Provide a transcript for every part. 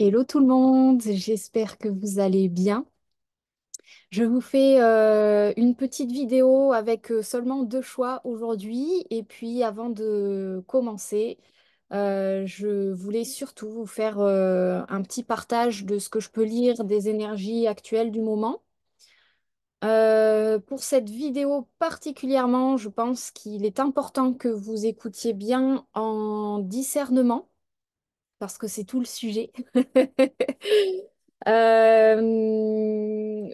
Hello tout le monde, j'espère que vous allez bien. Je vous fais une petite vidéo avec seulement deux choix aujourd'hui. Et puis avant de commencer, je voulais surtout vous faire un petit partage de ce que je peux lire des énergies actuelles du moment. Pour cette vidéo particulièrement, je pense qu'il est important que vous écoutiez bien en discernement parce que c'est tout le sujet.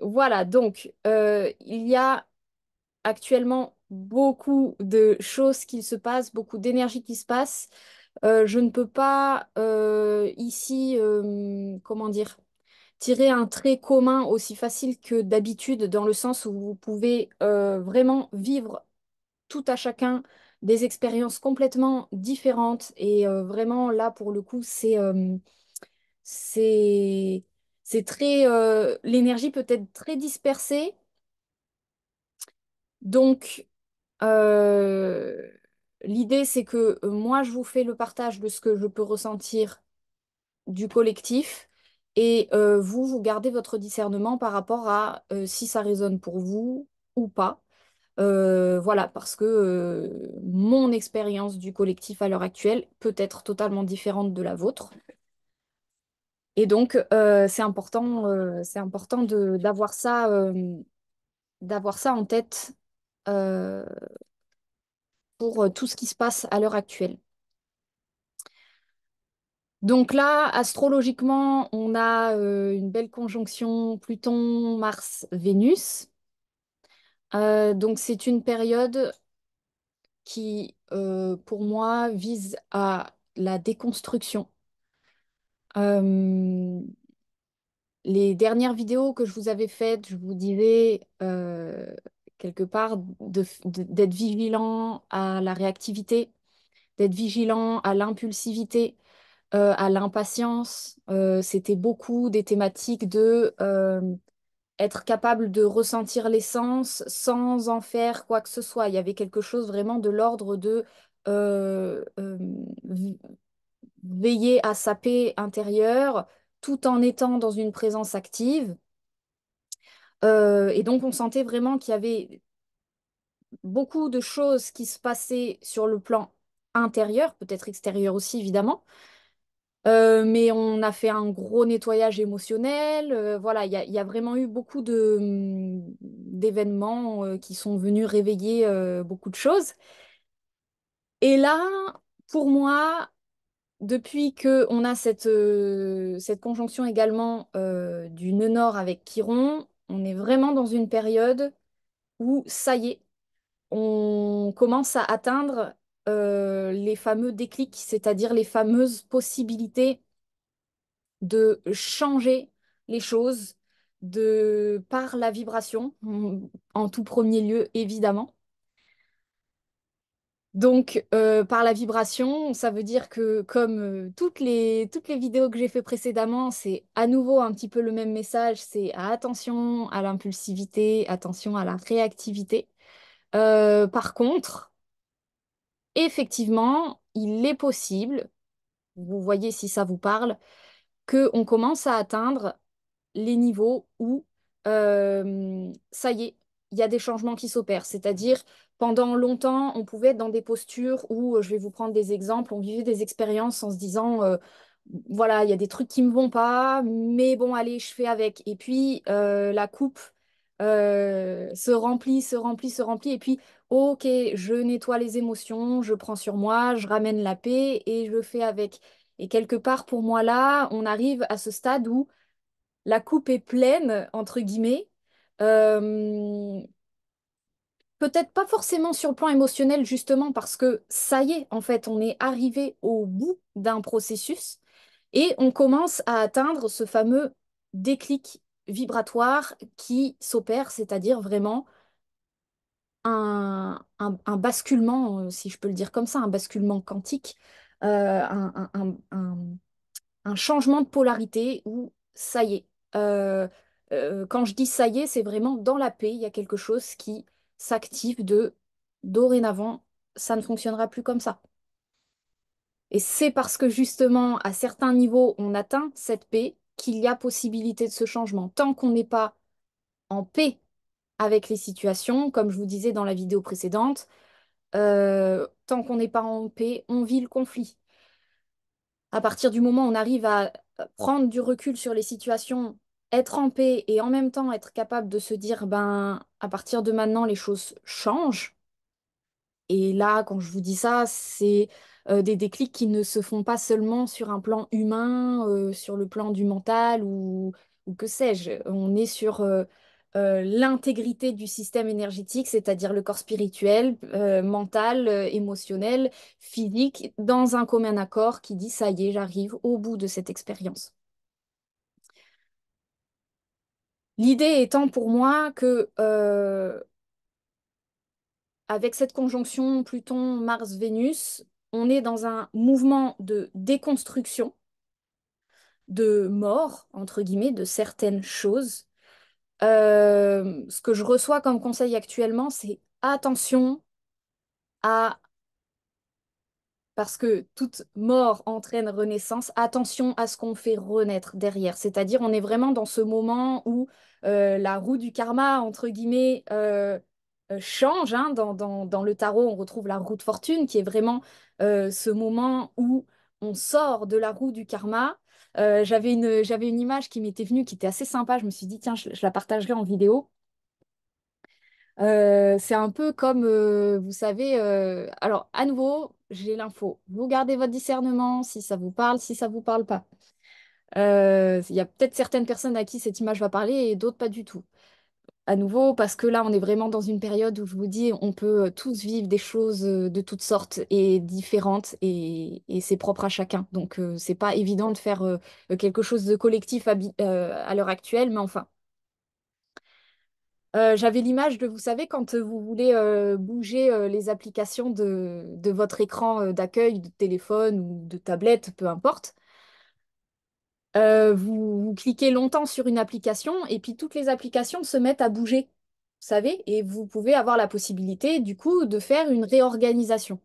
Voilà, donc il y a actuellement beaucoup de choses qui se passent, beaucoup d'énergie qui se passe. Je ne peux pas ici, comment dire, tirer un trait commun aussi facile que d'habitude, dans le sens où vous pouvez vraiment vivre tout à chacun des expériences complètement différentes. Et vraiment, là, pour le coup, c'est, c'est très, l'énergie peut être très dispersée. Donc, euh, l'idée, c'est que moi, je vous fais le partage de ce que je peux ressentir du collectif et vous, vous gardez votre discernement par rapport à si ça résonne pour vous ou pas. Voilà, parce que mon expérience du collectif à l'heure actuelle peut être totalement différente de la vôtre. Et donc, c'est important d'avoir ça en tête euh, pour tout ce qui se passe à l'heure actuelle. Donc là, astrologiquement, on a une belle conjonction Pluton, Mars, Vénus. Donc c'est une période qui, pour moi, vise à la déconstruction. Euh, Les dernières vidéos que je vous avais faites, je vous disais quelque part d'être vigilant à la réactivité, d'être vigilant à l'impulsivité, à l'impatience. C'était beaucoup des thématiques de être capable de ressentir l'essence sans en faire quoi que ce soit. Il y avait quelque chose vraiment de l'ordre de euh, euh, veiller à sa paix intérieure tout en étant dans une présence active. Et donc, on sentait vraiment qu'il y avait beaucoup de choses qui se passaient sur le plan intérieur, peut-être extérieur aussi, évidemment. Mais on a fait un gros nettoyage émotionnel. Voilà, il y a vraiment eu beaucoup d'événements qui sont venus réveiller beaucoup de choses. Et là, pour moi, depuis que on a cette conjonction également du nœud nord avec Chiron, on est vraiment dans une période où ça y est, on commence à atteindre les fameux déclics, c'est-à-dire les fameuses possibilités de changer les choses par la vibration, en tout premier lieu, évidemment. Donc, par la vibration, ça veut dire que, comme toutes les vidéos que j'ai fait précédemment, c'est à nouveau un petit peu le même message, c'est attention à l'impulsivité, attention à la réactivité. Par contre, effectivement, il est possible, vous voyez si ça vous parle, qu'on commence à atteindre les niveaux où ça y est, il y a des changements qui s'opèrent. C'est-à-dire, pendant longtemps, on pouvait être dans des postures où, je vais vous prendre des exemples, on vivait des expériences en se disant, voilà, il y a des trucs qui me vont pas, mais bon, allez, je fais avec. Et puis, la coupe se remplit, se remplit, se remplit. Et puis, ok, je nettoie les émotions, je prends sur moi, je ramène la paix et je fais avec. Et quelque part, pour moi, là, on arrive à ce stade où la coupe est pleine, entre guillemets. Euh, Peut-être pas forcément sur le plan émotionnel, justement, parce que ça y est, en fait, on est arrivé au bout d'un processus et on commence à atteindre ce fameux déclic vibratoire qui s'opère, c'est-à-dire vraiment un basculement, si je peux le dire comme ça, un basculement quantique, un changement de polarité où ça y est. Quand je dis ça y est, c'est vraiment dans la paix, il y a quelque chose qui s'active de dorénavant, ça ne fonctionnera plus comme ça. Et c'est parce que justement, à certains niveaux, on atteint cette paix qu'il y a possibilité de ce changement. Tant qu'on n'est pas en paix avec les situations, comme je vous disais dans la vidéo précédente, tant qu'on n'est pas en paix, on vit le conflit. À partir du moment où on arrive à prendre du recul sur les situations, être en paix et en même temps être capable de se dire, ben, à partir de maintenant, les choses changent. Et là, quand je vous dis ça, c'est des déclics qui ne se font pas seulement sur un plan humain, sur le plan du mental ou que sais-je. On est sur l'intégrité du système énergétique, c'est-à-dire le corps spirituel, mental, émotionnel, physique, dans un commun accord qui dit, ça y est, j'arrive au bout de cette expérience. L'idée étant pour moi que avec cette conjonction Pluton-Mars-Vénus, on est dans un mouvement de déconstruction, de mort, entre guillemets, de certaines choses. Ce que je reçois comme conseil actuellement, c'est attention à parce que toute mort entraîne renaissance, attention à ce qu'on fait renaître derrière. C'est-à-dire, on est vraiment dans ce moment où la roue du karma, entre guillemets, change. Hein. Dans le tarot, on retrouve la roue de fortune, qui est vraiment ce moment où on sort de la roue du karma. J'avais une image qui m'était venue, qui était assez sympa. Je me suis dit, tiens, je la partagerai en vidéo. C'est un peu comme, vous savez, alors à nouveau, j'ai l'info. Vous gardez votre discernement si ça vous parle, si ça vous parle pas. Il y a peut-être certaines personnes à qui cette image va parler et d'autres pas du tout. À nouveau, parce que là, on est vraiment dans une période où je vous dis, on peut tous vivre des choses de toutes sortes et différentes et c'est propre à chacun. Donc, c'est pas évident de faire quelque chose de collectif à l'heure actuelle, mais enfin. J'avais l'image de, vous savez, quand vous voulez bouger les applications de votre écran d'accueil, de téléphone ou de tablette, peu importe, vous cliquez longtemps sur une application et puis toutes les applications se mettent à bouger, vous savez, et vous pouvez avoir la possibilité, du coup, de faire une réorganisation.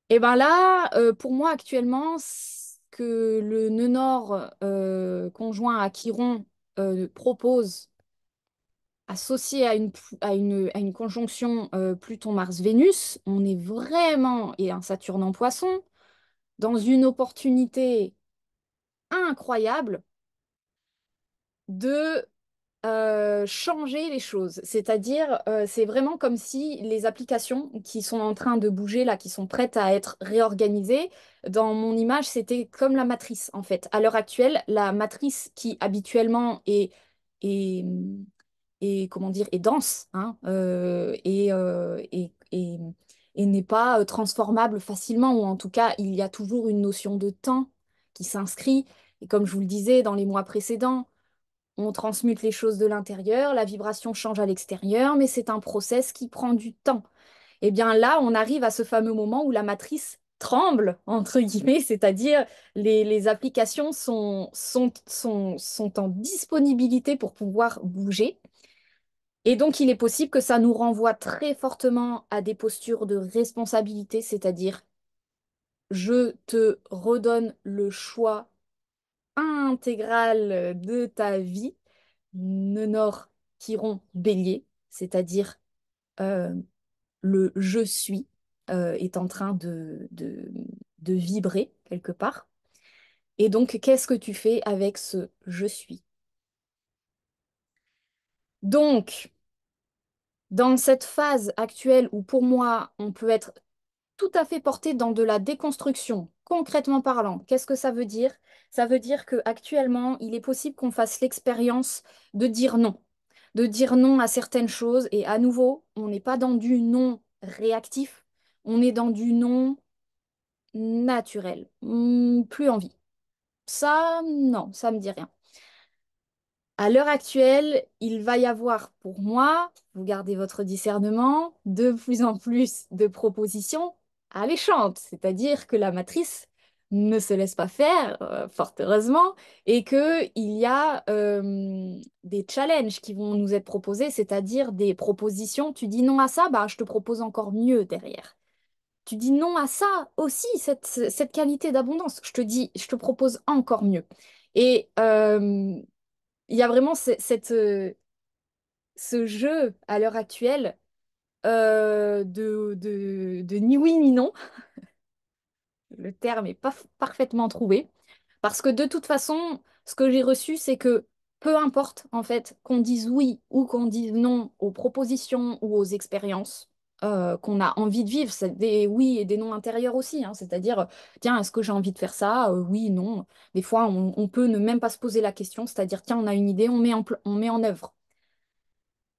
Et bien là, pour moi actuellement, ce que le nœud nord conjoint à Chiron propose associé à une conjonction Pluton-Mars-Vénus, on est vraiment, et un Saturne en Poisson, dans une opportunité incroyable de changer les choses. C'est-à-dire, c'est vraiment comme si les applications qui sont en train de bouger, là, qui sont prêtes à être réorganisées, dans mon image, c'était comme la matrice, en fait. À l'heure actuelle, la matrice qui habituellement est, comment dire, est dense, hein, et n'est pas transformable facilement, ou en tout cas, il y a toujours une notion de temps qui s'inscrit. Et comme je vous le disais dans les mois précédents, on transmute les choses de l'intérieur, la vibration change à l'extérieur, mais c'est un process qui prend du temps. Et bien là, on arrive à ce fameux moment où la matrice tremble, entre guillemets, c'est-à-dire les applications sont en disponibilité pour pouvoir bouger. Et donc, il est possible que ça nous renvoie très fortement à des postures de responsabilité, c'est-à-dire je te redonne le choix intégral de ta vie, Nord, Chiron, Bélier, c'est-à-dire euh, le je suis est en train de vibrer quelque part. Et donc, qu'est-ce que tu fais avec ce je suis? Donc, dans cette phase actuelle où pour moi, on peut être tout à fait porté dans de la déconstruction. Concrètement parlant, qu'est-ce que ça veut dire? Ça veut dire qu'actuellement, il est possible qu'on fasse l'expérience de dire non à certaines choses. Et à nouveau, on n'est pas dans du non réactif, on est dans du non naturel. Plus envie. Ça, non, ça me dit rien. À l'heure actuelle, il va y avoir pour moi, vous gardez votre discernement, de plus en plus de propositions alléchantes, c'est-à-dire que la matrice ne se laisse pas faire, fort heureusement, et qu'il y a des challenges qui vont nous être proposés, c'est-à-dire des propositions, tu dis non à ça, bah, je te propose encore mieux derrière. tu dis non à ça aussi, cette qualité d'abondance. Je te dis, je te propose encore mieux. Et il y a vraiment ce jeu à l'heure actuelle de ni oui ni non. Le terme est pas parfaitement trouvé. Parce que de toute façon, ce que j'ai reçu, c'est que peu importe en fait qu'on dise oui ou qu'on dise non aux propositions ou aux expériences qu'on a envie de vivre, c'est des oui et des non intérieurs aussi, hein. C'est-à-dire, tiens, est-ce que j'ai envie de faire ça? Oui, non. Des fois, on peut ne même pas se poser la question, c'est-à-dire, tiens, on a une idée, on met en œuvre.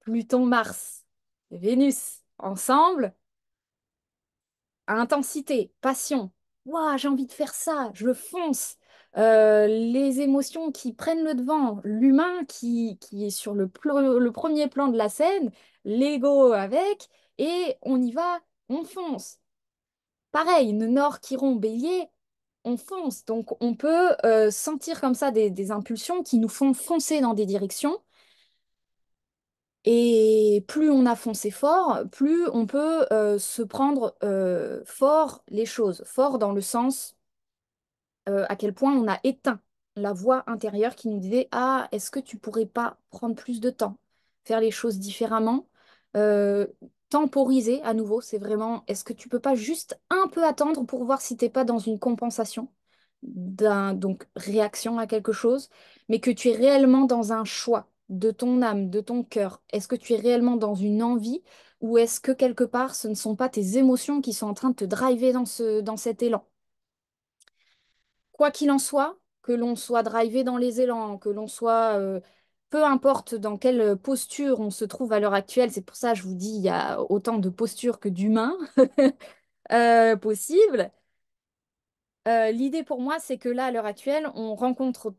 Pluton, Mars, Vénus, ensemble, intensité, passion. Ouah, j'ai envie de faire ça, je fonce. Les émotions qui prennent le devant, l'humain qui est sur le premier plan de la scène, l'ego avec, et on y va, on fonce. Pareil, Nord, Chiron, Bélier, on fonce. Donc on peut sentir comme ça des impulsions qui nous font foncer dans des directions. Et plus on a foncé fort, plus on peut se prendre fort les choses. Fort dans le sens à quel point on a éteint la voix intérieure qui nous disait, ah, est-ce que tu pourrais pas prendre plus de temps, faire les choses différemment, Euh, temporiser à nouveau, c'est vraiment, est-ce que tu peux pas juste un peu attendre pour voir si t'es pas dans une compensation donc réaction à quelque chose, mais que tu es réellement dans un choix de ton âme, de ton cœur. Est-ce que tu es réellement dans une envie ou est-ce que quelque part ce ne sont pas tes émotions qui sont en train de te driver dans cet élan? Quoi qu'il en soit, que l'on soit drivé dans les élans, que l'on soit, peu importe dans quelle posture on se trouve à l'heure actuelle, c'est pour ça que je vous dis, il y a autant de postures que d'humains possibles. L'idée pour moi, c'est que là, à l'heure actuelle, on rencontre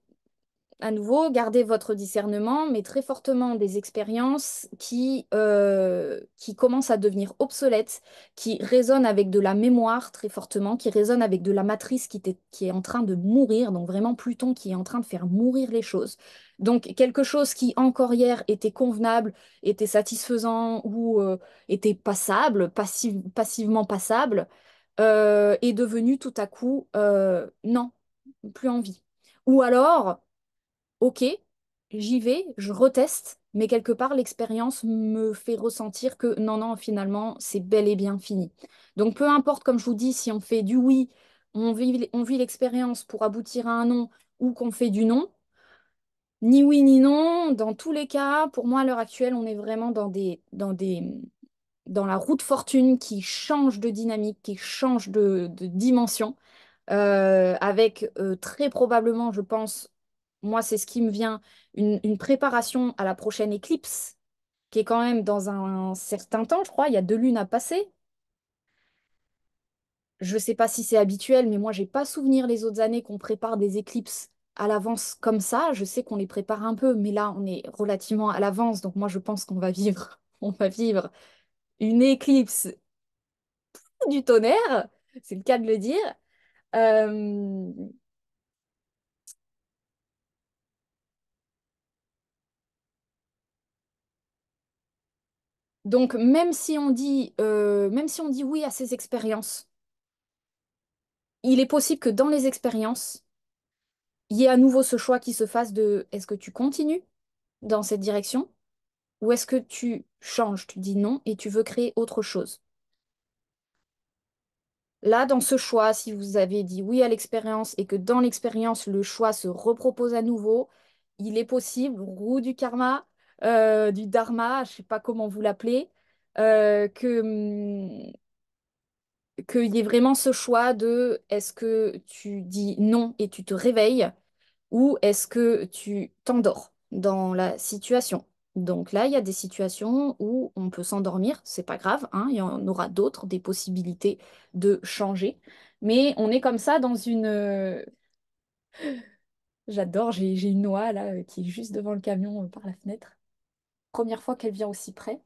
à nouveau, gardez votre discernement, mais très fortement des expériences qui commencent à devenir obsolètes, qui résonnent avec de la mémoire très fortement, qui résonnent avec de la matrice qui est en train de mourir, donc vraiment Pluton qui est en train de faire mourir les choses. Donc quelque chose qui encore hier était convenable, était satisfaisant ou était passable, passivement passable, est devenu tout à coup non, plus envie. Ou alors ok, j'y vais, je reteste, mais quelque part, l'expérience me fait ressentir que non, non, finalement, c'est bel et bien fini. Donc, peu importe, comme je vous dis, si on fait du oui, on vit l'expérience pour aboutir à un non, ou qu'on fait du non, ni oui ni non, dans tous les cas, pour moi, à l'heure actuelle, on est vraiment dans la roue de fortune qui change de dynamique, qui change de dimension avec très probablement, je pense, moi c'est ce qui me vient, une préparation à la prochaine éclipse, qui est quand même dans un certain temps, je crois, il y a 2 lunes à passer. Je ne sais pas si c'est habituel, mais moi j'ai pas souvenir les autres années qu'on prépare des éclipses à l'avance comme ça. Je sais qu'on les prépare un peu, mais là on est relativement à l'avance, donc moi je pense qu'on va vivre, on va vivre une éclipse du tonnerre, c'est le cas de le dire. Euh, Donc, même si on dit oui à ces expériences, il est possible que dans les expériences, il y ait à nouveau ce choix qui se fasse de est-ce que tu continues dans cette direction ou est-ce que tu changes, tu dis non et tu veux créer autre chose. Là, dans ce choix, si vous avez dit oui à l'expérience et que dans l'expérience, le choix se repropose à nouveau, il est possible, roue du karma, du dharma, je ne sais pas comment vous l'appelez, qu'il y ait vraiment ce choix de est-ce que tu dis non et tu te réveilles ou est-ce que tu t'endors dans la situation. Donc là, il y a des situations où on peut s'endormir, c'est pas grave, hein, il y en aura d'autres, des possibilités de changer. Mais on est comme ça dans une... J'adore, j'ai une noix là qui est juste devant le camion par la fenêtre. Première fois qu'elle vient aussi près.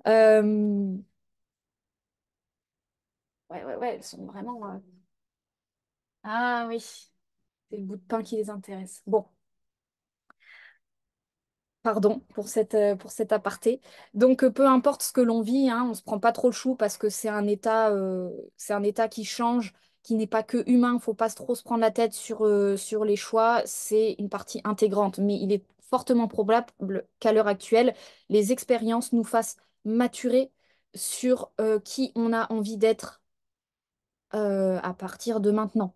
Euh, Ouais, ouais, ouais, elles sont vraiment... Ah oui, c'est le bout de pain qui les intéresse. Bon. Pardon pour cet aparté. Donc, peu importe ce que l'on vit, hein, on ne se prend pas trop le chou parce que c'est un état qui change, qui n'est pas que humain. Il ne faut pas trop se prendre la tête sur les choix. C'est une partie intégrante. Mais il est fortement probable qu'à l'heure actuelle, les expériences nous fassent maturer sur qui on a envie d'être à partir de maintenant.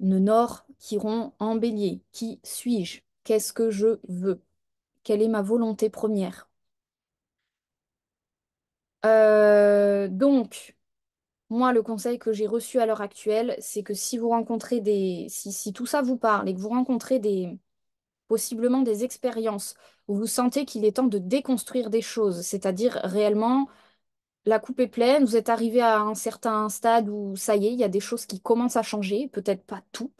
Nord qui rompt en bélier. Qui suis-je? Qu'est-ce que je veux? Quelle est ma volonté première? Donc, moi, le conseil que j'ai reçu à l'heure actuelle, c'est que si vous rencontrez si tout ça vous parle et que vous rencontrez possiblement des expériences où vous sentez qu'il est temps de déconstruire des choses, c'est-à-dire réellement la coupe est pleine, vous êtes arrivé à un certain stade où ça y est, il y a des choses qui commencent à changer, peut-être pas tout.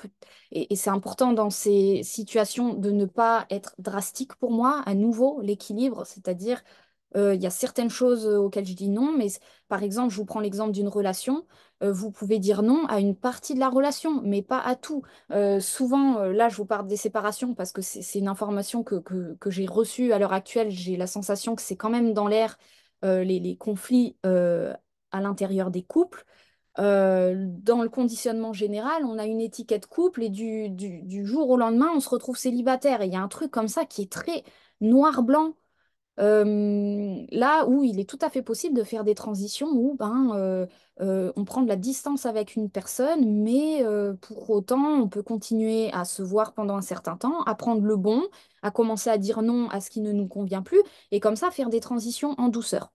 Et c'est important dans ces situations de ne pas être drastique pour moi. À nouveau, l'équilibre, c'est-à-dire il y a certaines choses auxquelles je dis non, mais par exemple, je vous prends l'exemple d'une relation. Vous pouvez dire non à une partie de la relation, mais pas à tout. Souvent, là, je vous parle des séparations parce que c'est une information que j'ai reçue à l'heure actuelle. J'ai la sensation que c'est quand même dans l'air les conflits à l'intérieur des couples. Dans le conditionnement général, on a une étiquette couple et du jour au lendemain, on se retrouve célibataire. Et il y a un truc comme ça qui est très noir-blanc. Là où il est tout à fait possible de faire des transitions où on prend de la distance avec une personne, mais pour autant, on peut continuer à se voir pendant un certain temps, à prendre le bon, à commencer à dire non à ce qui ne nous convient plus, et comme ça faire des transitions en douceur.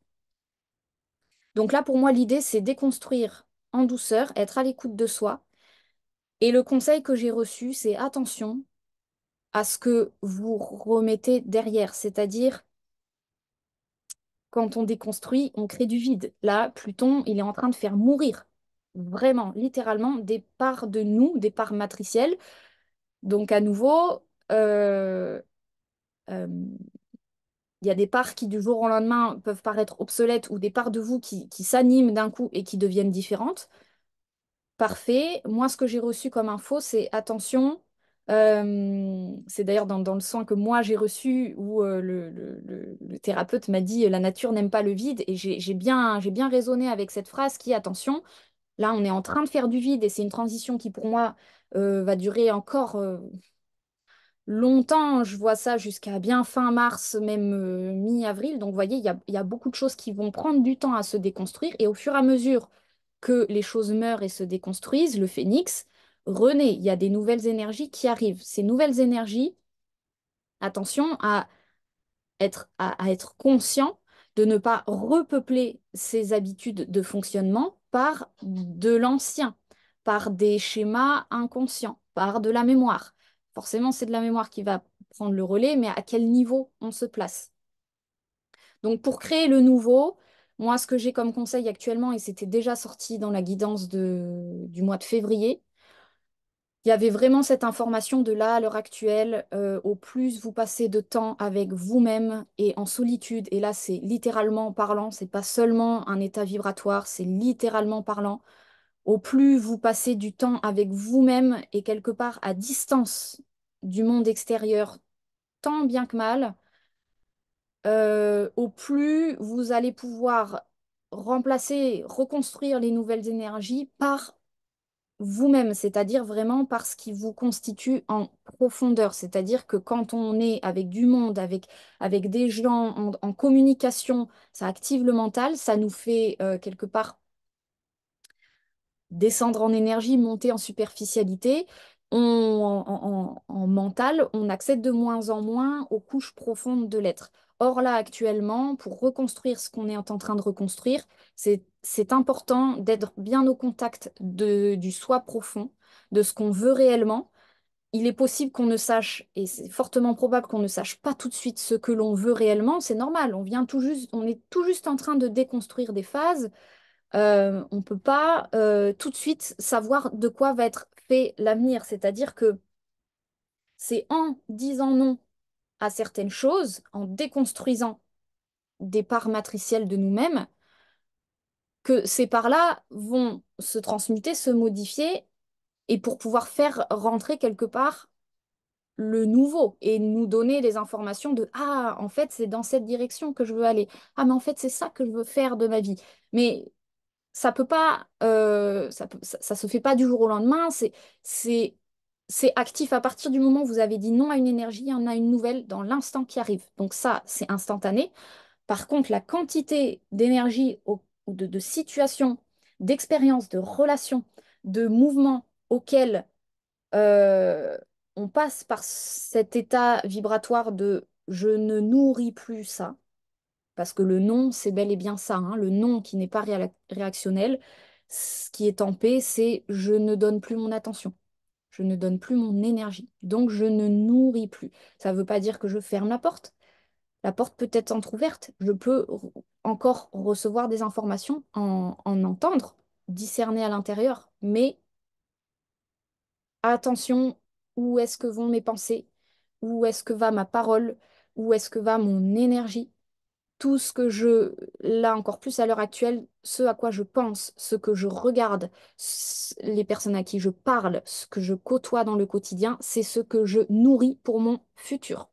Donc là, pour moi, l'idée, c'est déconstruire en douceur, être à l'écoute de soi. Et le conseil que j'ai reçu, c'est attention à ce que vous remettez derrière, c'est-à-dire quand on déconstruit, on crée du vide. Là, Pluton, il est en train de faire mourir, vraiment, littéralement, des parts de nous, des parts matricielles. Donc, à nouveau, euh, euh, il y a des parts qui, du jour au lendemain, peuvent paraître obsolètes ou des parts de vous qui s'animent d'un coup et qui deviennent différentes. Parfait. Moi, ce que j'ai reçu comme info, c'est attention. C'est d'ailleurs dans le soin que moi j'ai reçu où le thérapeute m'a dit la nature n'aime pas le vide et j'ai bien raisonné avec cette phrase qui, attention, là on est en train de faire du vide et c'est une transition qui pour moi va durer encore longtemps. Je vois ça jusqu'à bien fin mars, même mi-avril. Donc vous voyez, il y a beaucoup de choses qui vont prendre du temps à se déconstruire et au fur et à mesure que les choses meurent et se déconstruisent, le phénix renaît. Il y a des nouvelles énergies qui arrivent. Ces nouvelles énergies, attention à être conscient de ne pas repeupler ses habitudes de fonctionnement par de l'ancien, par des schémas inconscients, par de la mémoire. Forcément, c'est de la mémoire qui va prendre le relais, mais à quel niveau on se place? Donc pour créer le nouveau, moi ce que j'ai comme conseil actuellement, et c'était déjà sorti dans la guidance du mois de février, il y avait vraiment cette information de là à l'heure actuelle, au plus vous passez de temps avec vous-même et en solitude, et là c'est littéralement parlant, c'est pas seulement un état vibratoire, c'est littéralement parlant, au plus vous passez du temps avec vous-même et quelque part à distance du monde extérieur, tant bien que mal, au plus vous allez pouvoir remplacer, reconstruire les nouvelles énergies par vous-même, c'est-à-dire vraiment par ce qui vous constitue en profondeur. C'est-à-dire que quand on est avec du monde, avec des gens en communication, ça active le mental, ça nous fait quelque part descendre en énergie, monter en superficialité, en mental, on accède de moins en moins aux couches profondes de l'être. Or là, actuellement, pour reconstruire ce qu'on est en train de reconstruire, c'est important d'être bien au contact du soi profond, de ce qu'on veut réellement. Il est possible qu'on ne sache, et c'est fortement probable qu'on ne sache pas tout de suite ce que l'on veut réellement, c'est normal, on est tout juste en train de déconstruire des phases, on ne peut pas tout de suite savoir de quoi va être fait l'avenir. C'est-à-dire que c'est en disant non à certaines choses, en déconstruisant des parts matricielles de nous-mêmes, que ces parts-là vont se transmuter, se modifier, et pour pouvoir faire rentrer quelque part le nouveau et nous donner les informations de ah, en fait, c'est dans cette direction que je veux aller. Ah, mais en fait, c'est ça que je veux faire de ma vie. Mais ça peut pas, ça se fait pas du jour au lendemain. C'est, c'est actif à partir du moment où vous avez dit non à une énergie, il y en a une nouvelle dans l'instant qui arrive. Donc ça, c'est instantané. Par contre, la quantité d'énergie ou de situations, d'expériences, de relations, de mouvements auxquels euh, on passe par cet état vibratoire de je ne nourris plus ça, parce que le non, c'est bel et bien ça, hein, le non qui n'est pas réactionnel, ce qui est en paix, c'est je ne donne plus mon attention, je ne donne plus mon énergie, donc je ne nourris plus. Ça ne veut pas dire que je ferme la porte. La porte peut être entrouverte. Je peux encore recevoir des informations, en entendre, discerner à l'intérieur, mais attention, où est-ce que vont mes pensées? Où est-ce que va ma parole? Où est-ce que va mon énergie? Tout ce que là encore plus à l'heure actuelle, ce à quoi je pense, ce que je regarde, les personnes à qui je parle, ce que je côtoie dans le quotidien, c'est ce que je nourris pour mon futur.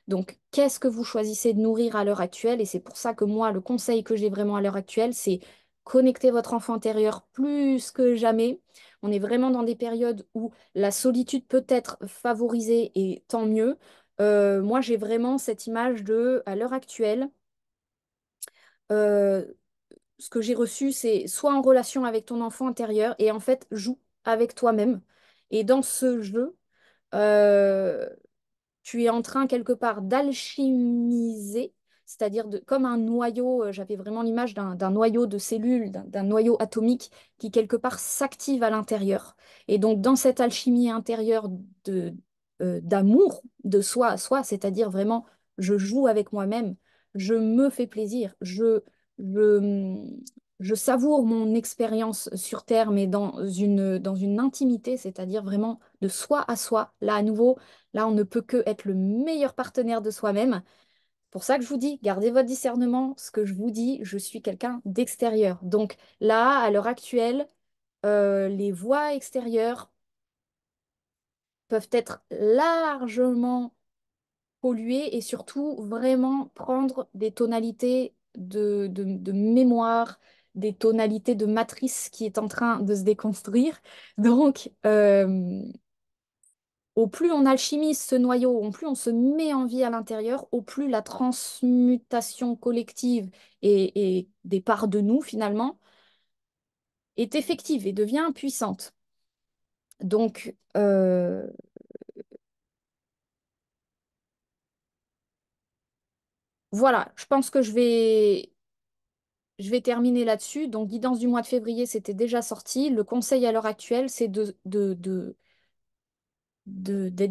Donc, qu'est-ce que vous choisissez de nourrir à l'heure actuelle? Et c'est pour ça que moi, le conseil que j'ai vraiment à l'heure actuelle, c'est connecter votre enfant intérieur plus que jamais. On est vraiment dans des périodes où la solitude peut être favorisée et tant mieux. Moi, j'ai vraiment cette image de, à l'heure actuelle, euh, ce que j'ai reçu, c'est soit en relation avec ton enfant intérieur et en fait, joue avec toi-même. Et dans ce jeu, euh, tu es en train quelque part d'alchimiser, c'est-à-dire comme un noyau, j'avais vraiment l'image d'un noyau de cellules, d'un noyau atomique qui quelque part s'active à l'intérieur. Et donc dans cette alchimie intérieure d'amour de soi à soi, c'est-à-dire vraiment je joue avec moi-même, je me fais plaisir, je, je savoure mon expérience sur Terre, mais dans une intimité, c'est-à-dire vraiment de soi à soi. Là, à nouveau, là, on ne peut que être le meilleur partenaire de soi-même. Pour ça que je vous dis, gardez votre discernement. Ce que je vous dis, je suis quelqu'un d'extérieur. Donc là, à l'heure actuelle, les voix extérieures peuvent être largement polluer et surtout vraiment prendre des tonalités de mémoire, des tonalités de matrice qui est en train de se déconstruire. Donc, au plus on alchimise ce noyau, au plus on se met en vie à l'intérieur, au plus la transmutation collective et des parts de nous, finalement, est effective et devient puissante. Donc, voilà, je pense que je vais terminer là-dessus. Donc, guidance du mois de février, c'était déjà sorti. Le conseil à l'heure actuelle, c'est d'être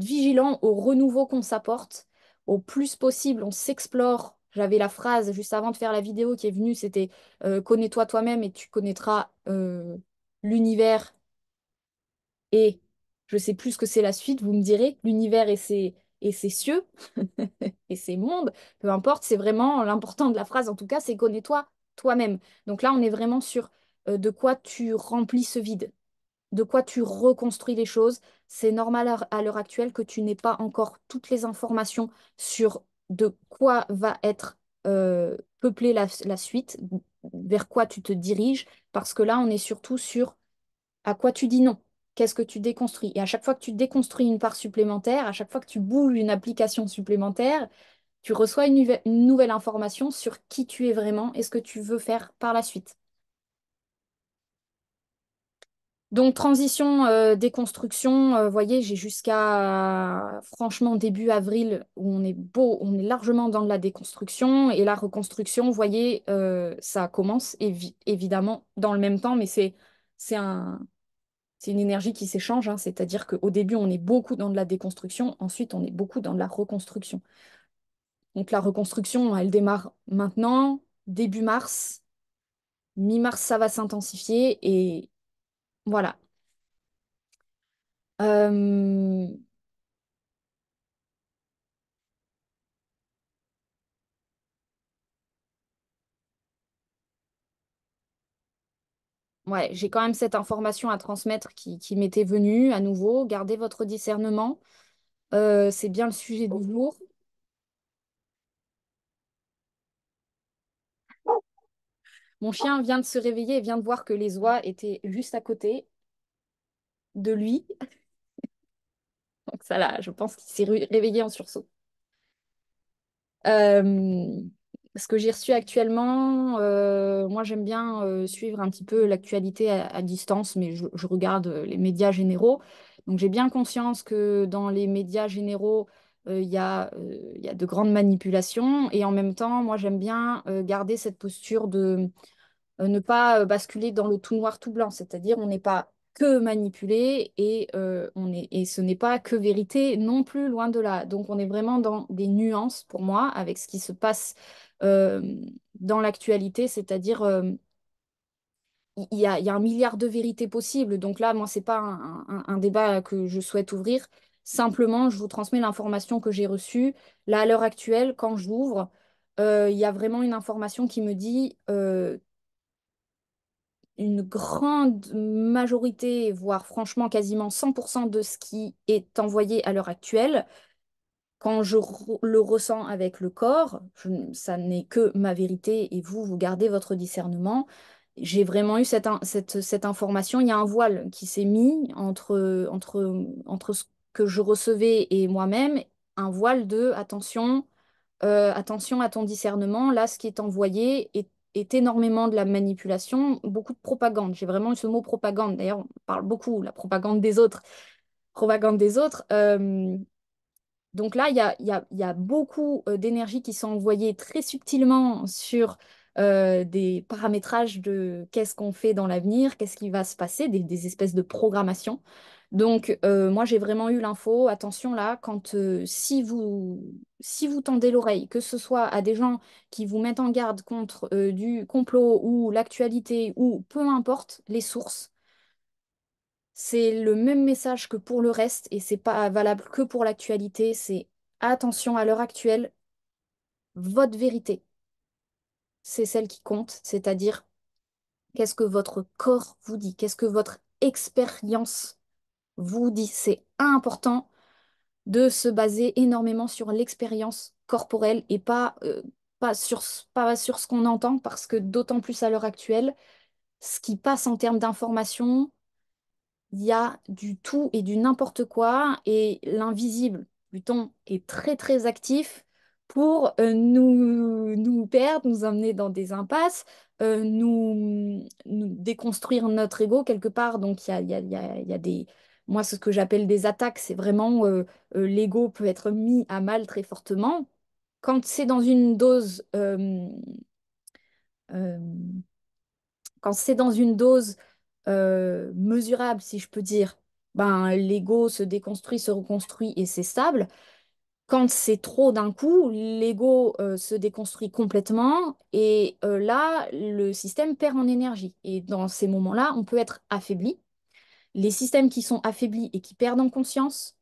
vigilant au renouveau qu'on s'apporte. Au plus possible, on s'explore. J'avais la phrase juste avant de faire la vidéo qui est venue, c'était connais-toi toi-même et tu connaîtras l'univers et je sais plus ce que c'est la suite, vous me direz, l'univers et ses cieux et ses mondes, peu importe, c'est vraiment l'important de la phrase en tout cas, c'est connais-toi toi-même. Donc là, on est vraiment sur de quoi tu remplis ce vide, de quoi tu reconstruis les choses. C'est normal à l'heure actuelle que tu n'aies pas encore toutes les informations sur de quoi va être peuplée la suite, vers quoi tu te diriges, parce que là, on est surtout sur à quoi tu dis non. Qu'est-ce que tu déconstruis? Et à chaque fois que tu déconstruis une part supplémentaire, à chaque fois que tu bouges une application supplémentaire, tu reçois une nouvelle information sur qui tu es vraiment et ce que tu veux faire par la suite. Donc, transition, déconstruction, voyez, j'ai jusqu'à franchement début avril où on est largement dans de la déconstruction et la reconstruction, voyez, ça commence évidemment dans le même temps, mais c'est c'est une énergie qui s'échange, hein, c'est-à-dire qu'au début, on est beaucoup dans de la déconstruction, ensuite, on est beaucoup dans de la reconstruction. Donc, la reconstruction, elle démarre maintenant, début mars, mi-mars, ça va s'intensifier et voilà. Euh, Ouais, j'ai quand même cette information à transmettre qui m'était venue à nouveau. Gardez votre discernement. C'est bien le sujet du jour. Mon chien vient de se réveiller et vient de voir que les oies étaient juste à côté de lui. Donc ça là, je pense qu'il s'est réveillé en sursaut. Euh, Ce que j'ai reçu actuellement, moi j'aime bien suivre un petit peu l'actualité à distance, mais je regarde les médias généraux. Donc j'ai bien conscience que dans les médias généraux, il y a de grandes manipulations. Et en même temps, moi j'aime bien garder cette posture de ne pas basculer dans le tout noir, tout blanc. C'est-à-dire, on n'est pas que manipulé et ce n'est pas que vérité non plus, loin de là. Donc, on est vraiment dans des nuances pour moi avec ce qui se passe euh, dans l'actualité, c'est-à-dire il y a un milliard de vérités possibles. Donc là, moi, c'est pas un débat que je souhaite ouvrir. Simplement, je vous transmets l'information que j'ai reçue. Là, à l'heure actuelle, quand j'ouvre, il y a vraiment une information qui me dit une grande majorité, voire franchement quasiment 100% de ce qui est envoyé à l'heure actuelle, quand le ressens avec le corps, ça n'est que ma vérité et vous, vous gardez votre discernement. J'ai vraiment eu cette information. Il y a un voile qui s'est mis entre ce que je recevais et moi-même, un voile de attention. Attention à ton discernement. Là, ce qui est envoyé est énormément de la manipulation, beaucoup de propagande. J'ai vraiment eu ce mot propagande. D'ailleurs, on parle beaucoup, la propagande des autres. Propagande des autres. Donc là, il y a beaucoup d'énergie qui sont envoyées très subtilement sur des paramétrages de qu'est-ce qu'on fait dans l'avenir, qu'est-ce qui va se passer, des espèces de programmation. Donc moi, j'ai vraiment eu l'info. Attention là, si vous tendez l'oreille, que ce soit à des gens qui vous mettent en garde contre du complot ou l'actualité ou peu importe les sources, c'est le même message que pour le reste et c'est pas valable que pour l'actualité. C'est attention à l'heure actuelle, votre vérité, c'est celle qui compte, c'est-à-dire qu'est-ce que votre corps vous dit, qu'est-ce que votre expérience vous dit. C'est important de se baser énormément sur l'expérience corporelle et pas sur ce qu'on entend parce que d'autant plus à l'heure actuelle, ce qui passe en termes d'information il y a du tout et du n'importe quoi et l'invisible, Pluton, est très très actif pour nous perdre, nous emmener dans des impasses, nous déconstruire notre ego quelque part. Donc il y a des... Moi, ce que j'appelle des attaques, c'est vraiment l'ego peut être mis à mal très fortement. Quand c'est dans une dose euh, quand c'est dans une dose mesurable, si je peux dire, ben, l'ego se déconstruit, se reconstruit et c'est stable. Quand c'est trop d'un coup, l'ego se déconstruit complètement et là, le système perd en énergie. Et dans ces moments-là, on peut être affaibli. Les systèmes qui sont affaiblis et qui perdent en conscience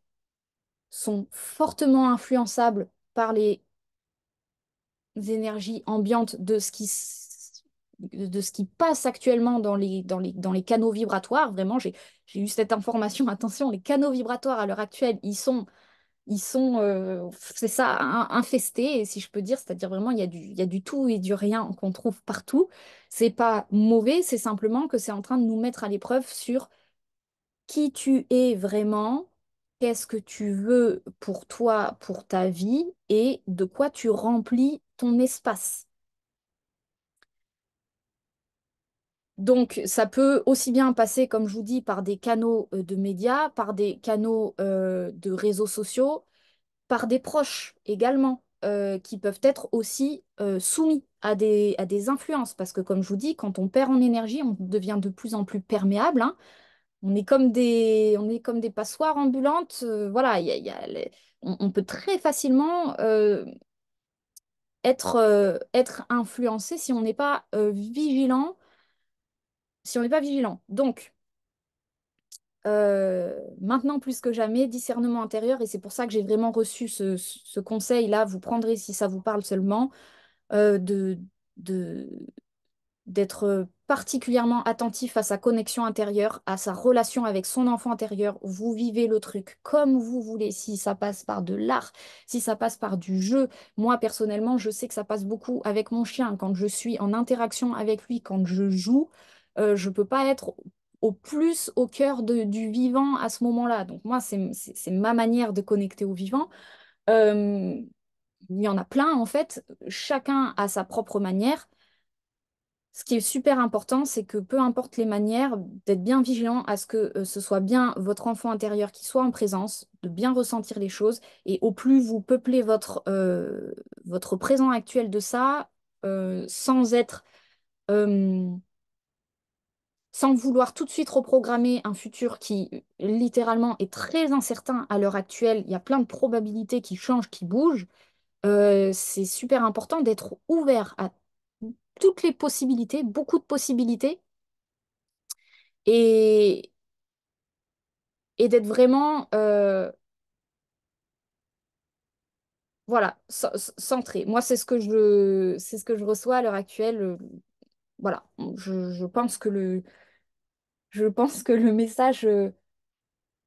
sont fortement influençables par les énergies ambiantes de ce qui passe actuellement dans les canaux vibratoires. Vraiment, j'ai eu cette information. Attention, les canaux vibratoires à l'heure actuelle, c'est ça, infestés, et si je peux dire, c'est-à-dire vraiment, il y a du tout et du rien qu'on trouve partout. C'est pas mauvais, c'est simplement que c'est en train de nous mettre à l'épreuve sur qui tu es vraiment, qu'est-ce que tu veux pour toi, pour ta vie, et de quoi tu remplis ton espace. Donc, ça peut aussi bien passer, comme je vous dis, par des canaux de médias, par des canaux de réseaux sociaux, par des proches également, qui peuvent être aussi soumis à des influences. Parce que, comme je vous dis, quand on perd en énergie, on devient de plus en plus perméable, hein. On est comme des passoires ambulantes. Voilà, on peut très facilement être influencé si on n'est pas vigilant. Si on n'est pas vigilant. Donc, maintenant plus que jamais, discernement intérieur, et c'est pour ça que j'ai vraiment reçu ce conseil-là, vous prendrez si ça vous parle seulement, euh, de, de, d'être particulièrement attentif à sa connexion intérieure, à sa relation avec son enfant intérieur. Vous vivez le truc comme vous voulez, si ça passe par de l'art, si ça passe par du jeu. Moi, personnellement, je sais que ça passe beaucoup avec mon chien. Quand je suis en interaction avec lui, quand je joue, je ne peux pas être au plus au cœur du vivant à ce moment-là. Donc moi, c'est ma manière de connecter au vivant. Euh, il y en a plein, en fait. Chacun a sa propre manière. Ce qui est super important, c'est que peu importe les manières, d'être bien vigilant à ce que ce soit bien votre enfant intérieur qui soit en présence, de bien ressentir les choses. Et au plus vous peuplez votre présent actuel de ça, sans être, euh, sans vouloir tout de suite reprogrammer un futur qui littéralement est très incertain à l'heure actuelle, il y a plein de probabilités qui changent, qui bougent. C'est super important d'être ouvert à toutes les possibilités, beaucoup de possibilités, et, et d'être vraiment voilà, centré. Moi, c'est ce que je reçois à l'heure actuelle. Voilà, je pense que le message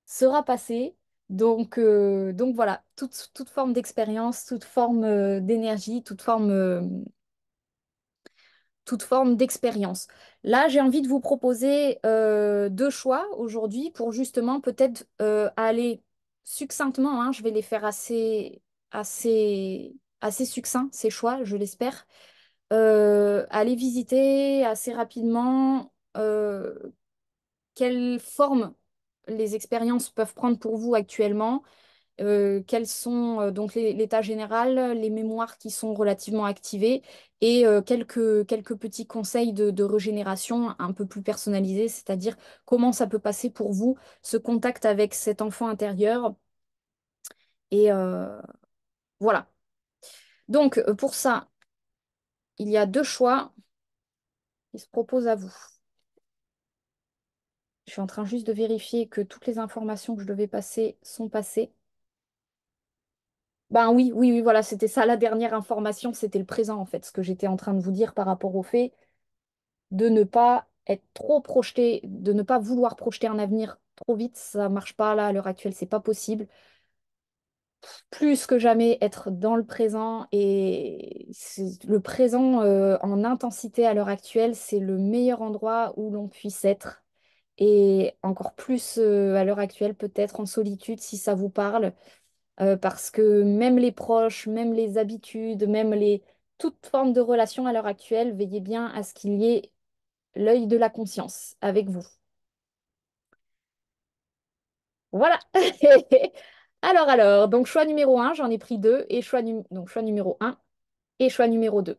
sera passé. Donc voilà, toute forme d'expérience, toute forme d'énergie, toute forme d'expérience. Là, j'ai envie de vous proposer deux choix aujourd'hui pour justement peut-être aller succinctement, hein, je vais les faire assez succincts, ces choix, je l'espère. Aller visiter assez rapidement quelle forme les expériences peuvent prendre pour vous actuellement, quels sont donc l'état général, les mémoires qui sont relativement activées et quelques petits conseils de régénération un peu plus personnalisés, c'est-à-dire comment ça peut passer pour vous, ce contact avec cet enfant intérieur. Et voilà. Donc pour ça, il y a deux choix qui se proposent à vous. Je suis en train juste de vérifier que toutes les informations que je devais passer sont passées. Ben oui, oui, oui, voilà, c'était ça la dernière information, c'était le présent en fait, ce que j'étais en train de vous dire par rapport au fait de ne pas être trop projeté, de ne pas vouloir projeter un avenir trop vite, ça marche pas là à l'heure actuelle, c'est pas possible. Plus que jamais être dans le présent et le présent en intensité à l'heure actuelle, c'est le meilleur endroit où l'on puisse être. Et encore plus à l'heure actuelle, peut-être en solitude si ça vous parle, parce que même les proches, même les habitudes, toute forme de relation à l'heure actuelle, veillez bien à ce qu'il y ait l'œil de la conscience avec vous. Voilà. Donc choix numéro un, j'en ai pris deux, et donc choix numéro un et choix numéro 2.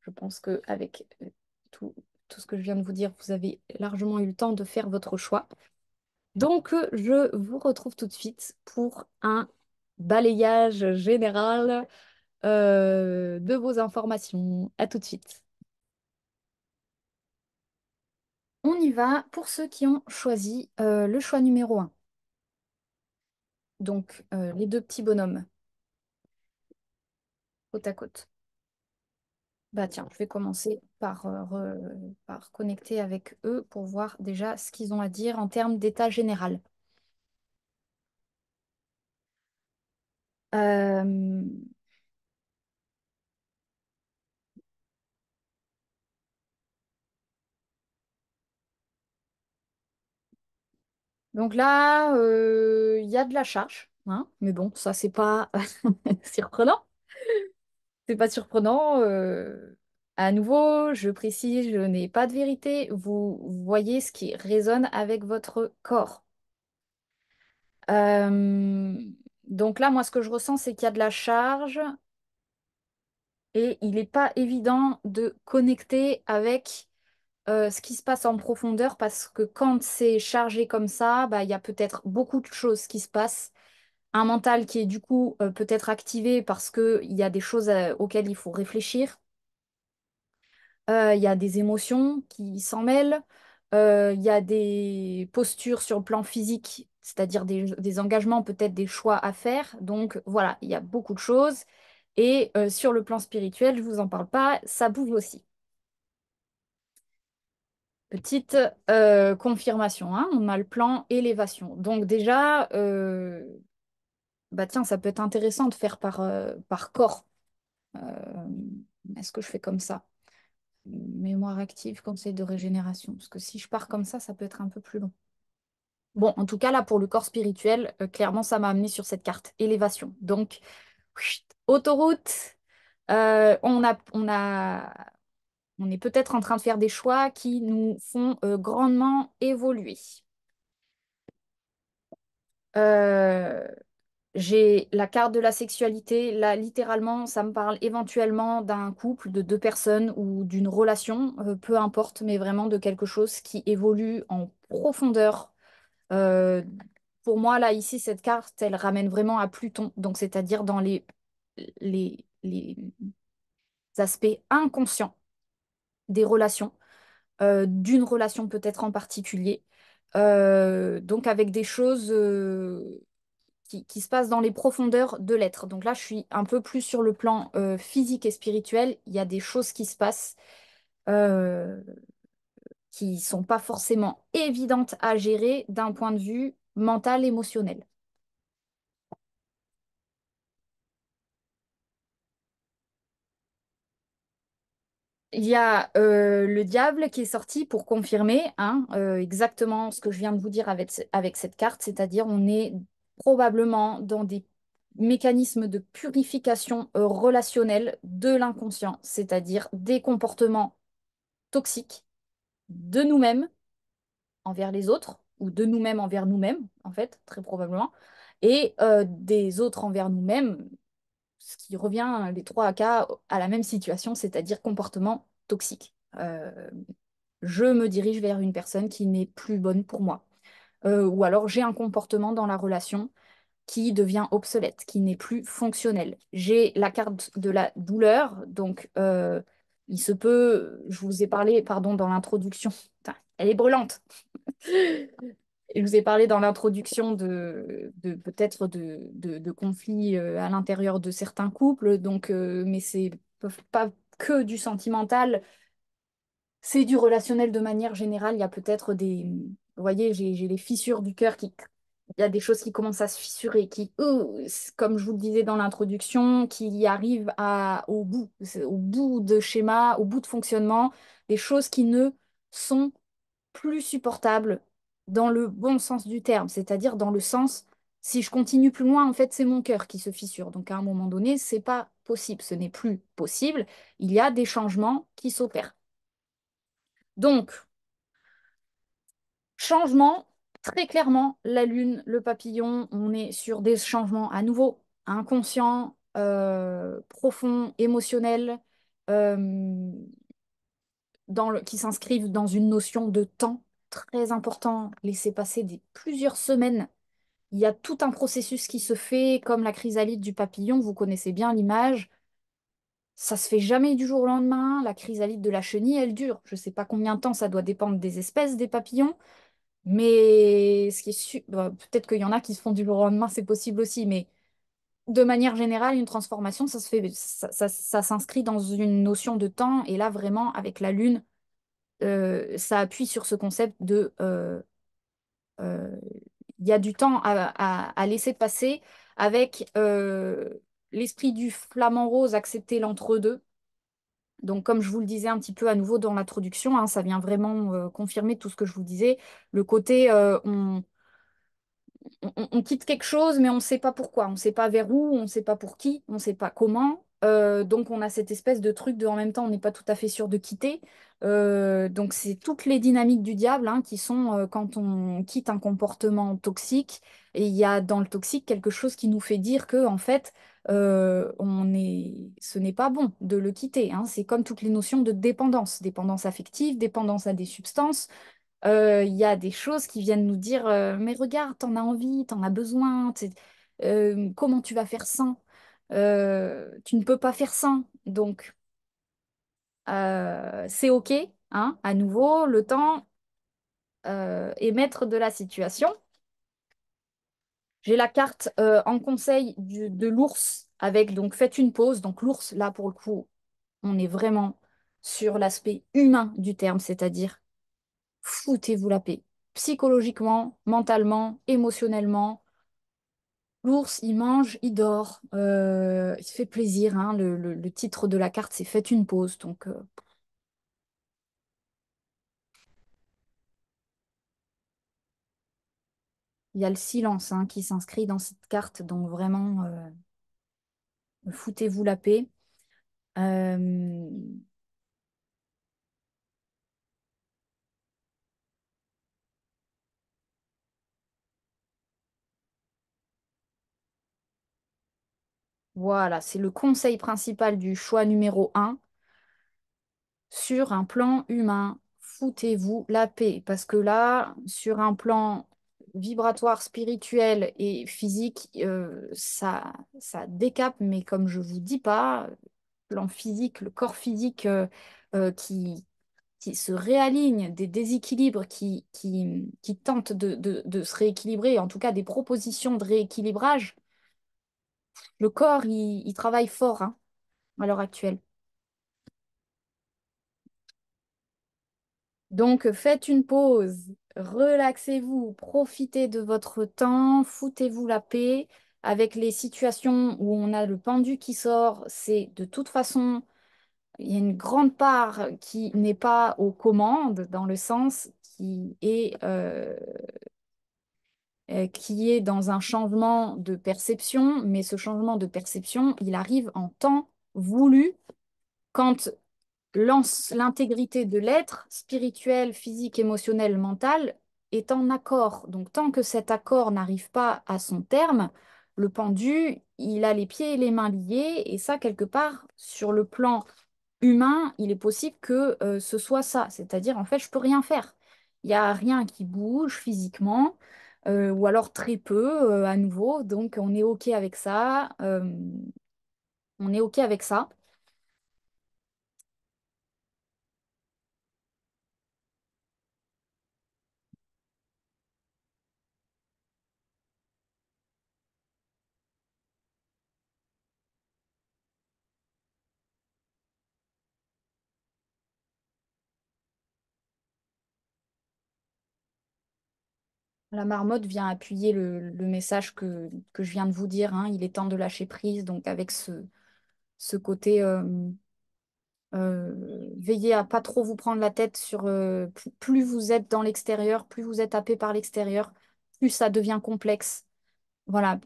Je pense qu'avec tout ce que je viens de vous dire, vous avez largement eu le temps de faire votre choix. Donc, je vous retrouve tout de suite pour un balayage général de vos informations. À tout de suite. On y va pour ceux qui ont choisi le choix numéro un. Donc, les deux petits bonhommes, côte à côte. Bah tiens, je vais commencer par connecter avec eux pour voir déjà ce qu'ils ont à dire en termes d'état général. Euh, donc là, il y a de la charge, hein, mais bon, ça, c'est pas surprenant. C'est pas surprenant. À nouveau, je précise, je n'ai pas de vérité. Vous voyez ce qui résonne avec votre corps. Euh, donc là, moi, ce que je ressens, c'est qu'il y a de la charge et il n'est pas évident de connecter avec ce qui se passe en profondeur parce que quand c'est chargé comme ça, bah, il y a peut-être beaucoup de choses qui se passent. Un mental qui est du coup peut-être activé parce qu'il y a des choses auxquelles il faut réfléchir. Il y a des émotions qui s'en mêlent. Il y a des postures sur le plan physique, c'est-à-dire des engagements, peut-être des choix à faire. Donc voilà, il y a beaucoup de choses. Et sur le plan spirituel, je ne vous en parle pas, ça bouge aussi. Petite confirmation, hein, on a le plan élévation. Donc déjà, bah tiens, ça peut être intéressant de faire par corps. Euh, Est-ce que je fais comme ça? Mémoire active, conseil de régénération. Parce que si je pars comme ça peut être un peu plus long. Bon, en tout cas, là, pour le corps spirituel, clairement, ça m'a amené sur cette carte, élévation. Donc, chut, autoroute, on est peut-être en train de faire des choix qui nous font grandement évoluer. Euh, j'ai la carte de la sexualité. Là, littéralement, ça me parle éventuellement d'un couple, de deux personnes ou d'une relation, peu importe, mais vraiment de quelque chose qui évolue en profondeur. Euh, pour moi, là, ici, cette carte, elle ramène vraiment à Pluton, donc c'est-à-dire dans les aspects inconscients des relations, d'une relation peut-être en particulier. Donc avec des choses qui se passent dans les profondeurs de l'être. Donc là, je suis un peu plus sur le plan physique et spirituel. Il y a des choses qui se passent euh, qui sont pas forcément évidentes à gérer d'un point de vue mental, émotionnel. Il y a le diable qui est sorti pour confirmer hein, exactement ce que je viens de vous dire avec cette carte, c'est-à-dire on est probablement dans des mécanismes de purification relationnelle de l'inconscient, c'est-à-dire des comportements toxiques de nous-mêmes envers les autres, ou de nous-mêmes envers nous-mêmes, en fait, très probablement, et des autres envers nous-mêmes, ce qui revient les trois cas à la même situation, c'est-à-dire comportement toxique. Je me dirige vers une personne qui n'est plus bonne pour moi. Ou alors j'ai un comportement dans la relation qui devient obsolète, qui n'est plus fonctionnel. J'ai la carte de la douleur, donc il se peut, je vous ai parlé, pardon, dans l'introduction, putain, elle est brûlante. Je vous ai parlé dans l'introduction de peut-être de conflits à l'intérieur de certains couples, donc, mais c'est pas que du sentimental, c'est du relationnel de manière générale. Il y a peut-être des... Vous voyez, j'ai les fissures du cœur qui... Il y a des choses qui commencent à se fissurer, qui, comme je vous le disais dans l'introduction, qui arrivent au bout de schéma, au bout de fonctionnement, des choses qui ne sont plus supportables dans le bon sens du terme, c'est-à-dire dans le sens, si je continue plus loin, en fait, c'est mon cœur qui se fissure. Donc à un moment donné, c'est pas possible, ce n'est plus possible. Il y a des changements qui s'opèrent. Donc, changement, très clairement, la lune, le papillon, on est sur des changements à nouveau inconscients, profonds, émotionnels, euh, qui s'inscrivent dans une notion de temps très important. Laisser passer plusieurs semaines. Il y a tout un processus qui se fait, comme la chrysalide du papillon, vous connaissez bien l'image. Ça se fait jamais du jour au lendemain. La chrysalide de la chenille, elle dure. Je ne sais pas combien de temps, ça doit dépendre des espèces des papillons. Mais ce qui est peut-être qu'il y en a qui se font du jour au lendemain, c'est possible aussi. Mais de manière générale, une transformation, ça se fait, ça s'inscrit dans une notion de temps. Et là, vraiment, avec la Lune, ça appuie sur ce concept de euh, il y a du temps à laisser passer avec l'esprit du flamant rose, accepter l'entre-deux. Donc, comme je vous le disais un petit peu à nouveau dans l'introduction, hein, ça vient vraiment confirmer tout ce que je vous disais. Le côté, on quitte quelque chose, mais on ne sait pas pourquoi, on ne sait pas vers où, on ne sait pas pour qui, on ne sait pas comment. Donc on a cette espèce de truc de en même temps, on n'est pas tout à fait sûr de quitter. Donc c'est toutes les dynamiques du diable hein, qui sont quand on quitte un comportement toxique. Et il y a dans le toxique quelque chose qui nous fait dire que en fait, ce n'est pas bon de le quitter. Hein. C'est comme toutes les notions de dépendance, dépendance affective, dépendance à des substances. Il y a des choses qui viennent nous dire mais regarde, t'en as envie, t'en as besoin, comment tu vas faire sans? Tu ne peux pas faire sans. Donc, c'est OK, hein, à nouveau, le temps est maître de la situation. J'ai la carte en conseil de l'ours avec donc faites une pause. Donc, l'ours, là, pour le coup, on est vraiment sur l'aspect humain du terme, c'est-à-dire. foutez-vous la paix. Psychologiquement, mentalement, émotionnellement. L'ours, il mange, il dort, il se fait plaisir, hein. Le titre de la carte, c'est Faites une pause. Donc, il y a le silence, hein, qui s'inscrit dans cette carte. Donc, vraiment, foutez-vous la paix. Euh, voilà, c'est le conseil principal du choix numéro un. Sur un plan humain, foutez-vous la paix. Parce que là, sur un plan vibratoire, spirituel et physique, ça décape, mais comme je vous dis pas, plan physique, le corps physique qui se réaligne, des déséquilibres qui tentent de se rééquilibrer, en tout cas des propositions de rééquilibrage, le corps, il travaille fort, hein, à l'heure actuelle. Donc, faites une pause, relaxez-vous, profitez de votre temps, foutez-vous la paix. Avec les situations où on a le pendu qui sort, c'est de toute façon, il y a une grande part qui n'est pas aux commandes, dans le sens qui est dans un changement de perception, mais ce changement de perception, il arrive en temps voulu quand l'intégrité de l'être, spirituel, physique, émotionnel, mental, est en accord. Donc tant que cet accord n'arrive pas à son terme, le pendu, il a les pieds et les mains liés, et ça, quelque part, sur le plan humain, il est possible que ce soit ça. C'est-à-dire, en fait, je peux rien faire. Il n'y a rien qui bouge physiquement, ou alors très peu à nouveau. Donc, on est OK avec ça. On est OK avec ça. La marmotte vient appuyer le message que je viens de vous dire, hein. Il est temps de lâcher prise. Donc, avec ce côté, veillez à pas trop vous prendre la tête sur plus vous êtes dans l'extérieur, plus vous êtes happé par l'extérieur, plus ça devient complexe. Voilà.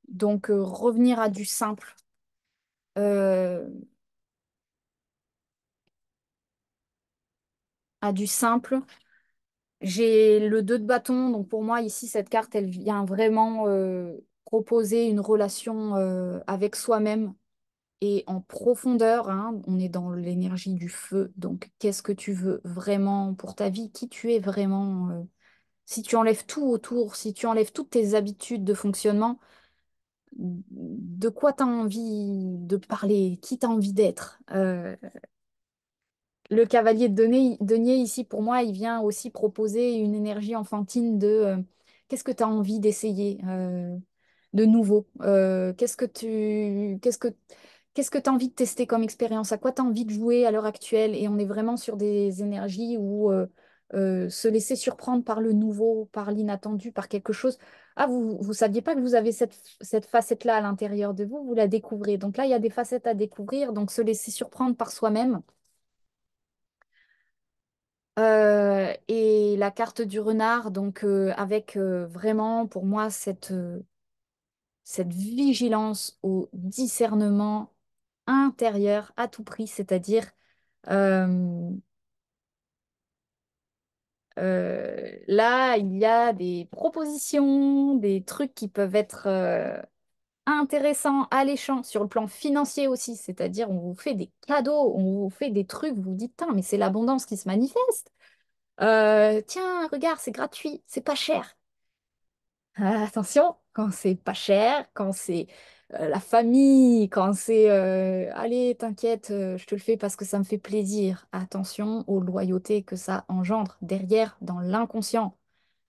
Donc, revenir euh, à du simple. J'ai le 2 de bâton. Donc, pour moi, ici, cette carte, elle vient vraiment proposer une relation avec soi-même et en profondeur, hein. On est dans l'énergie du feu. Donc, qu'est-ce que tu veux vraiment pour ta vie? Qui tu es vraiment? Si tu enlèves tout autour, si tu enlèves toutes tes habitudes de fonctionnement, de quoi tu as envie de parler? Qui tu as envie d'être? Le cavalier de denier, ici, pour moi, il vient aussi proposer une énergie enfantine de qu'est-ce que tu as envie d'essayer de nouveau? Qu'est-ce que tu as envie de tester comme expérience? À quoi tu as envie de jouer à l'heure actuelle? Et on est vraiment sur des énergies où se laisser surprendre par le nouveau, par l'inattendu, par quelque chose. Ah, vous saviez pas que vous avez cette facette-là à l'intérieur de vous, vous la découvrez. Donc là, il y a des facettes à découvrir, donc se laisser surprendre par soi-même. Et la carte du renard, donc avec vraiment pour moi cette vigilance au discernement intérieur à tout prix, c'est-à-dire euh, là, il y a des propositions, des trucs qui peuvent être intéressants, alléchants sur le plan financier aussi, c'est-à-dire on vous fait des cadeaux, on vous fait des trucs, vous vous dites, Tain, mais c'est l'abondance qui se manifeste. Tiens, regarde, c'est gratuit, c'est pas cher. Attention, quand c'est pas cher, quand c'est la famille, quand c'est allez, t'inquiète, je te le fais parce que ça me fait plaisir. Attention aux loyautés que ça engendre derrière dans l'inconscient.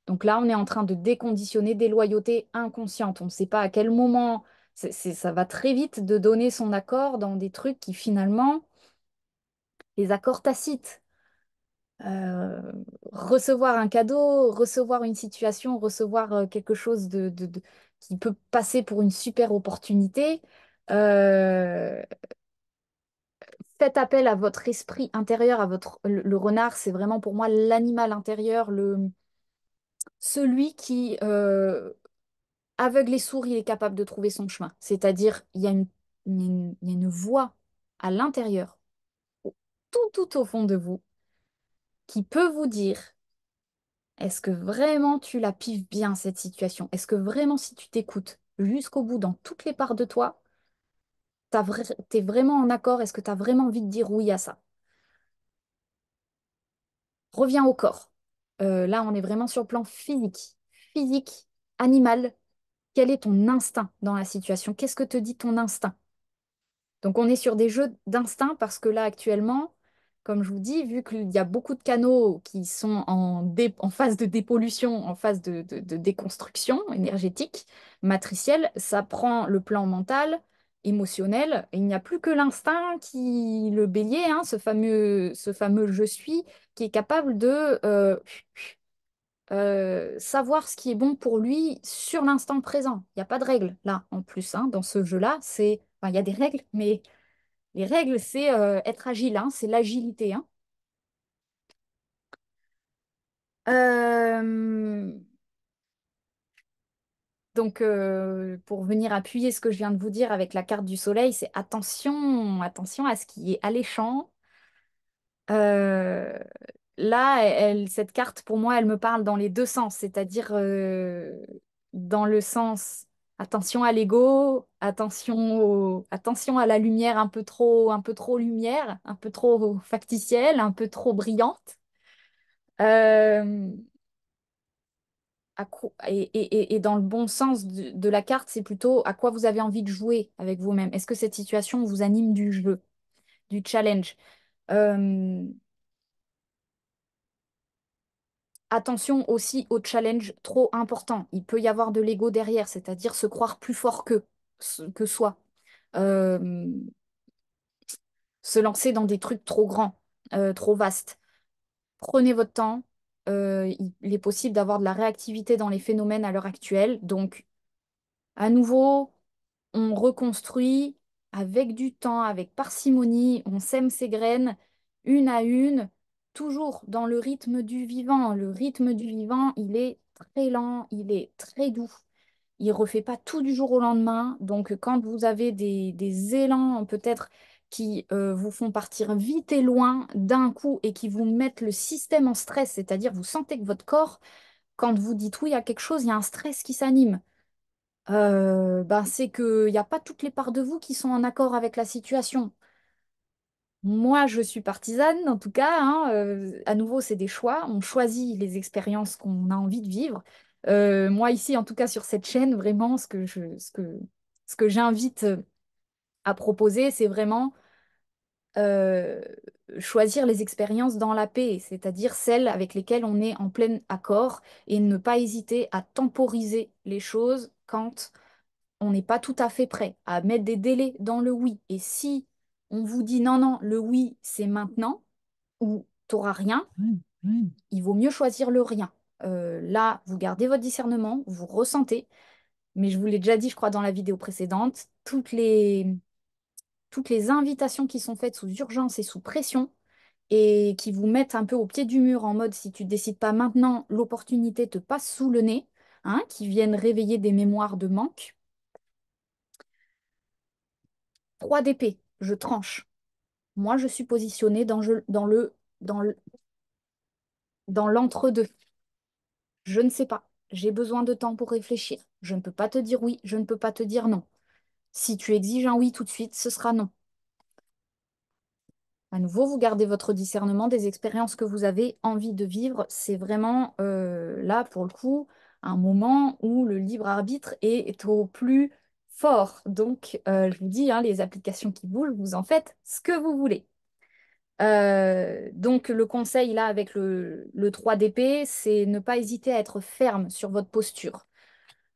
Donc là, on est en train de déconditionner des loyautés inconscientes. On ne sait pas à quel moment. Ça va très vite de donner son accord dans des trucs qui finalement, les accords tacites. euh, recevoir un cadeau, recevoir une situation, recevoir quelque chose qui peut passer pour une super opportunité. Euh, Faites appel à votre esprit intérieur, à le renard, c'est vraiment pour moi l'animal intérieur, celui qui, aveugle et sourd, il est capable de trouver son chemin. C'est-à-dire, il y a une voix à l'intérieur, tout au fond de vous, qui peut vous dire, est-ce que vraiment tu la pives bien, cette situation? Est-ce que vraiment, si tu t'écoutes jusqu'au bout, dans toutes les parts de toi, t'es vraiment en accord? Est-ce que tu as vraiment envie de dire oui à ça? Reviens au corps. Là, on est vraiment sur le plan physique. Physique, animal. Quel est ton instinct dans la situation? Qu'est-ce que te dit ton instinct? Donc, on est sur des jeux d'instinct parce que là, actuellement, comme je vous dis, vu qu'il y a beaucoup de canaux qui sont en phase de dépollution, en phase de déconstruction énergétique, matricielle, ça prend le plan mental, émotionnel, et il n'y a plus que l'instinct qui, le bélier, hein, ce fameux je suis, qui est capable de savoir ce qui est bon pour lui sur l'instant présent. Il n'y a pas de règles là, en plus, hein, dans ce jeu-là. Enfin, il y a des règles, mais les règles, c'est être agile, hein, c'est l'agilité, hein. Euh, donc, pour venir appuyer ce que je viens de vous dire avec la carte du soleil, c'est attention, attention à ce qui est alléchant. Euh, Là, cette carte, pour moi, elle me parle dans les deux sens, c'est-à-dire dans le sens attention à l'ego, attention à la lumière un peu trop lumière, un peu trop factitielle, un peu trop brillante. Euh, et dans le bon sens de la carte, c'est plutôt à quoi vous avez envie de jouer avec vous-même. Est-ce que cette situation vous anime du jeu, du challenge? Euh, Attention aussi aux challenges trop importants. Il peut y avoir de l'ego derrière, c'est-à-dire se croire plus fort que soi. Euh, Se lancer dans des trucs trop grands, trop vastes. Prenez votre temps. Il est possible d'avoir de la réactivité dans les phénomènes à l'heure actuelle. Donc, à nouveau, on reconstruit avec du temps, avec parcimonie, on sème ses graines une à une, toujours dans le rythme du vivant. Le rythme du vivant, il est très lent, il est très doux. Il refait pas tout du jour au lendemain. Donc, quand vous avez des élans peut-être qui vous font partir vite et loin d'un coup et qui vous mettent le système en stress, c'est-à-dire vous sentez que votre corps, quand vous dites oui à quelque chose, il y a un stress qui s'anime. Ben, c'est qu'il n'y a pas toutes les parts de vous qui sont en accord avec la situation. Moi, je suis partisane, en tout cas, hein, à nouveau, c'est des choix. On choisit les expériences qu'on a envie de vivre. Moi, ici, en tout cas, sur cette chaîne, vraiment, ce que j'invite à proposer, c'est vraiment euh, choisir les expériences dans la paix, c'est-à-dire celles avec lesquelles on est en plein accord et ne pas hésiter à temporiser les choses quand on n'est pas tout à fait prêt, à mettre des délais dans le oui. Et si on vous dit non, non, le oui, c'est maintenant, ou t'auras rien, il vaut mieux choisir le rien. Là, vous gardez votre discernement, vous ressentez, mais je vous l'ai déjà dit, je crois, dans la vidéo précédente, toutes les invitations qui sont faites sous urgence et sous pression et qui vous mettent un peu au pied du mur en mode si tu décides pas maintenant, l'opportunité te passe sous le nez, hein, qui viennent réveiller des mémoires de manque. 3 d'épée, je tranche. Moi, je suis positionnée dans le, dans l'entre-deux. Je ne sais pas. J'ai besoin de temps pour réfléchir. Je ne peux pas te dire oui, je ne peux pas te dire non. Si tu exiges un oui tout de suite, ce sera non. À nouveau, vous gardez votre discernement des expériences que vous avez envie de vivre. C'est vraiment là, pour le coup, un moment où le libre arbitre est au plus fort. Donc, je vous dis, hein, les applications qui bougent, vous en faites ce que vous voulez. Donc le conseil là avec le 3 d'épée, c'est ne pas hésiter à être ferme sur votre posture.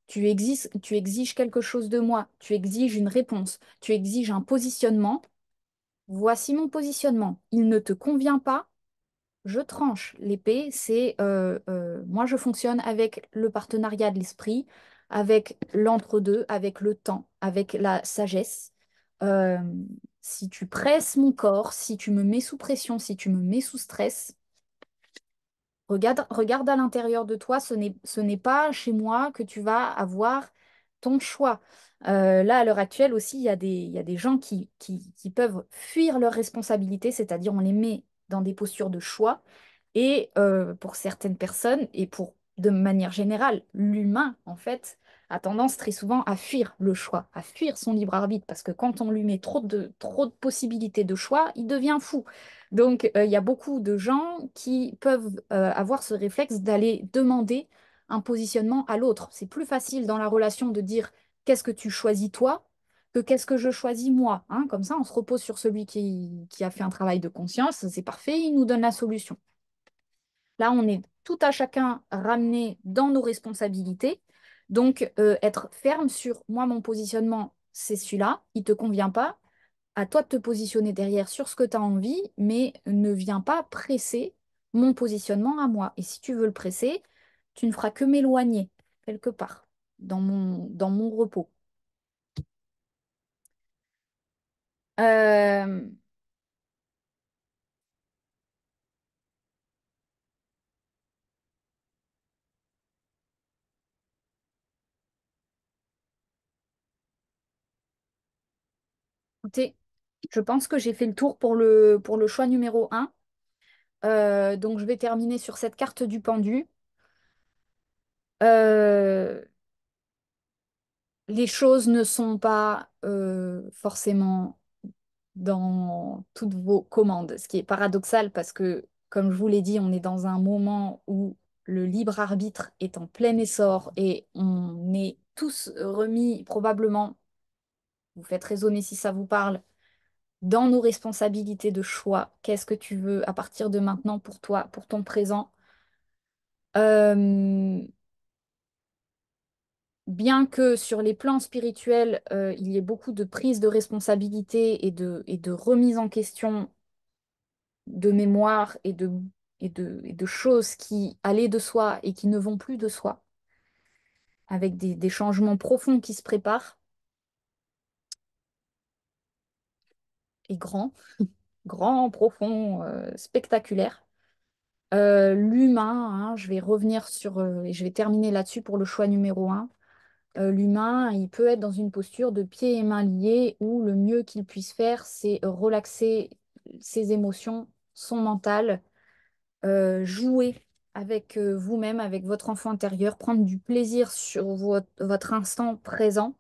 Tu exiges quelque chose de moi, tu exiges une réponse, tu exiges un positionnement. Voici mon positionnement. Il ne te convient pas, je tranche. L'épée, c'est moi, je fonctionne avec le partenariat de l'esprit, avec l'entre-deux, avec le temps, avec la sagesse. Euh, Si tu presses mon corps, si tu me mets sous pression, si tu me mets sous stress, regarde à l'intérieur de toi, ce n'est pas chez moi que tu vas avoir ton choix. Là, à l'heure actuelle aussi, il y a des gens qui peuvent fuir leurs responsabilités, c'est-à-dire on les met dans des postures de choix. Et pour certaines personnes, et pour de manière générale, l'humain, en fait, a tendance très souvent à fuir le choix, à fuir son libre arbitre, parce que quand on lui met trop de possibilités de choix, il devient fou. Donc, il y a beaucoup de gens qui peuvent avoir ce réflexe d'aller demander un positionnement à l'autre. C'est plus facile dans la relation de dire qu'est-ce que tu choisis toi que qu'est-ce que je choisis moi, hein. Comme ça, on se repose sur celui qui a fait un travail de conscience, c'est parfait, il nous donne la solution. Là, on est tout à chacun ramené dans nos responsabilités. Donc, être ferme sur moi, mon positionnement, c'est celui-là, il ne te convient pas. À toi de te positionner derrière sur ce que tu as envie, mais ne viens pas presser mon positionnement à moi. Et si tu veux le presser, tu ne feras que m'éloigner quelque part dans mon repos. Euh, Écoutez, je pense que j'ai fait le tour pour le choix numéro un. Donc, je vais terminer sur cette carte du pendu. Euh, les choses ne sont pas forcément dans toutes vos commandes, ce qui est paradoxal parce que, comme je vous l'ai dit, on est dans un moment où le libre arbitre est en plein essor et on est tous remis probablement, vous faites raisonner si ça vous parle, dans nos responsabilités de choix. Qu'est-ce que tu veux à partir de maintenant pour toi, pour ton présent? Euh, Bien que sur les plans spirituels, il y ait beaucoup de prise de responsabilité et de remise en question de mémoire et de choses qui allaient de soi et qui ne vont plus de soi, avec des changements profonds qui se préparent et grands, grands, profonds, spectaculaires. L'humain, hein, je vais revenir sur, et je vais terminer là-dessus pour le choix numéro un. L'humain, il peut être dans une posture de pieds et mains liés où le mieux qu'il puisse faire, c'est relaxer ses émotions, son mental, jouer avec vous-même, avec votre enfant intérieur, prendre du plaisir sur votre instant présent,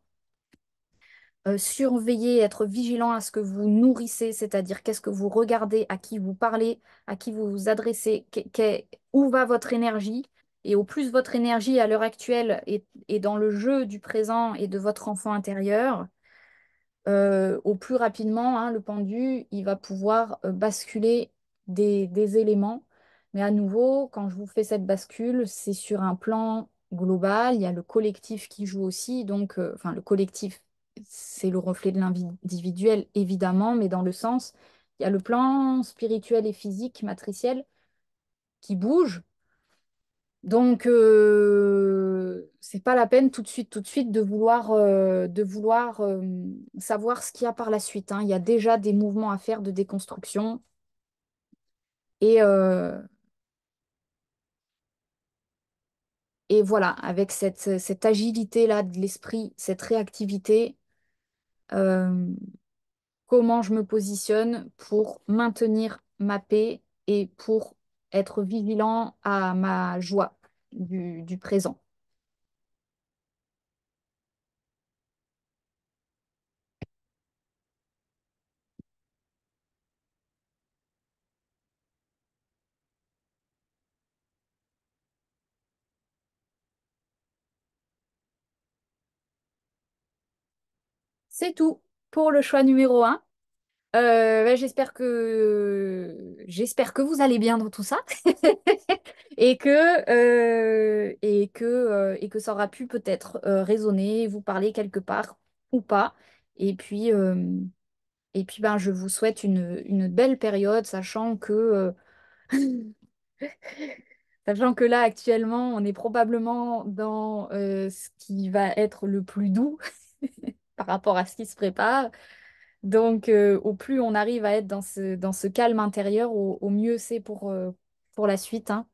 surveiller, être vigilant à ce que vous nourrissez, c'est-à-dire qu'est-ce que vous regardez, à qui vous parlez, à qui vous vous adressez, où va votre énergie. Et au plus votre énergie à l'heure actuelle est dans le jeu du présent et de votre enfant intérieur, au plus rapidement, hein, le pendu, il va pouvoir basculer des éléments. Mais à nouveau, quand je vous fais cette bascule, c'est sur un plan global. Il y a le collectif qui joue aussi. Donc, enfin, le collectif, c'est le reflet de l'individuel, évidemment, mais dans le sens, il y a le plan spirituel et physique, matriciel, qui bouge. Donc, c'est pas la peine tout de suite de vouloir savoir ce qu'il y a par la suite, hein. Il y a déjà des mouvements à faire de déconstruction. Et, euh, et voilà, avec cette agilité-là de l'esprit, cette réactivité, euh, comment je me positionne pour maintenir ma paix et pour être vigilant à ma joie du présent. C'est tout pour le choix numéro un. Ouais, j'espère que vous allez bien dans tout ça et que ça aura pu peut-être résonner, vous parler quelque part ou pas. Et puis et puis ben je vous souhaite une belle période, sachant que Sachant que là, actuellement, on est probablement dans ce qui va être le plus doux par rapport à ce qui se prépare. Donc, au plus on arrive à être dans ce calme intérieur, au mieux c'est pour la suite, hein.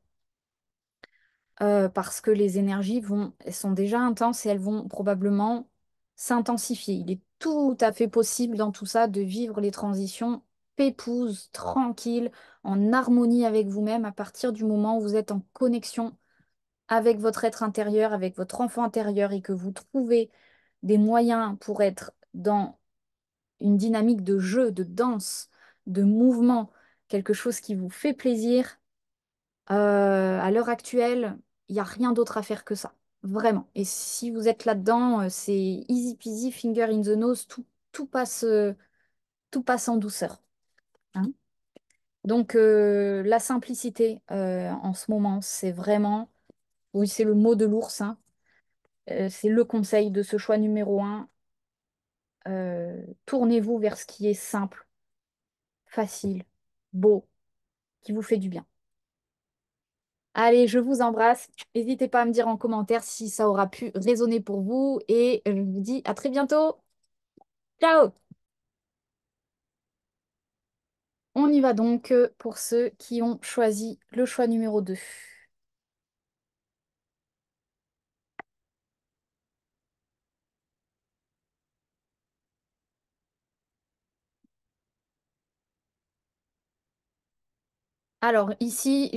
Parce que les énergies elles sont déjà intenses et elles vont probablement s'intensifier. Il est tout à fait possible dans tout ça de vivre les transitions pépouses, tranquilles, en harmonie avec vous-même à partir du moment où vous êtes en connexion avec votre être intérieur, avec votre enfant intérieur et que vous trouvez des moyens pour être dans une dynamique de jeu, de danse, de mouvement, quelque chose qui vous fait plaisir. À l'heure actuelle, il n'y a rien d'autre à faire que ça. Vraiment. Et si vous êtes là-dedans, c'est easy peasy, finger in the nose, tout passe en douceur, hein. Donc, la simplicité en ce moment, c'est vraiment, oui, c'est le mot de l'ours, hein. C'est le conseil de ce choix numéro un. Tournez-vous vers ce qui est simple, facile, beau, qui vous fait du bien. Allez, je vous embrasse. N'hésitez pas à me dire en commentaire si ça aura pu résonner pour vous et je vous dis à très bientôt. Ciao! On y va donc pour ceux qui ont choisi le choix numéro 2. Alors ici,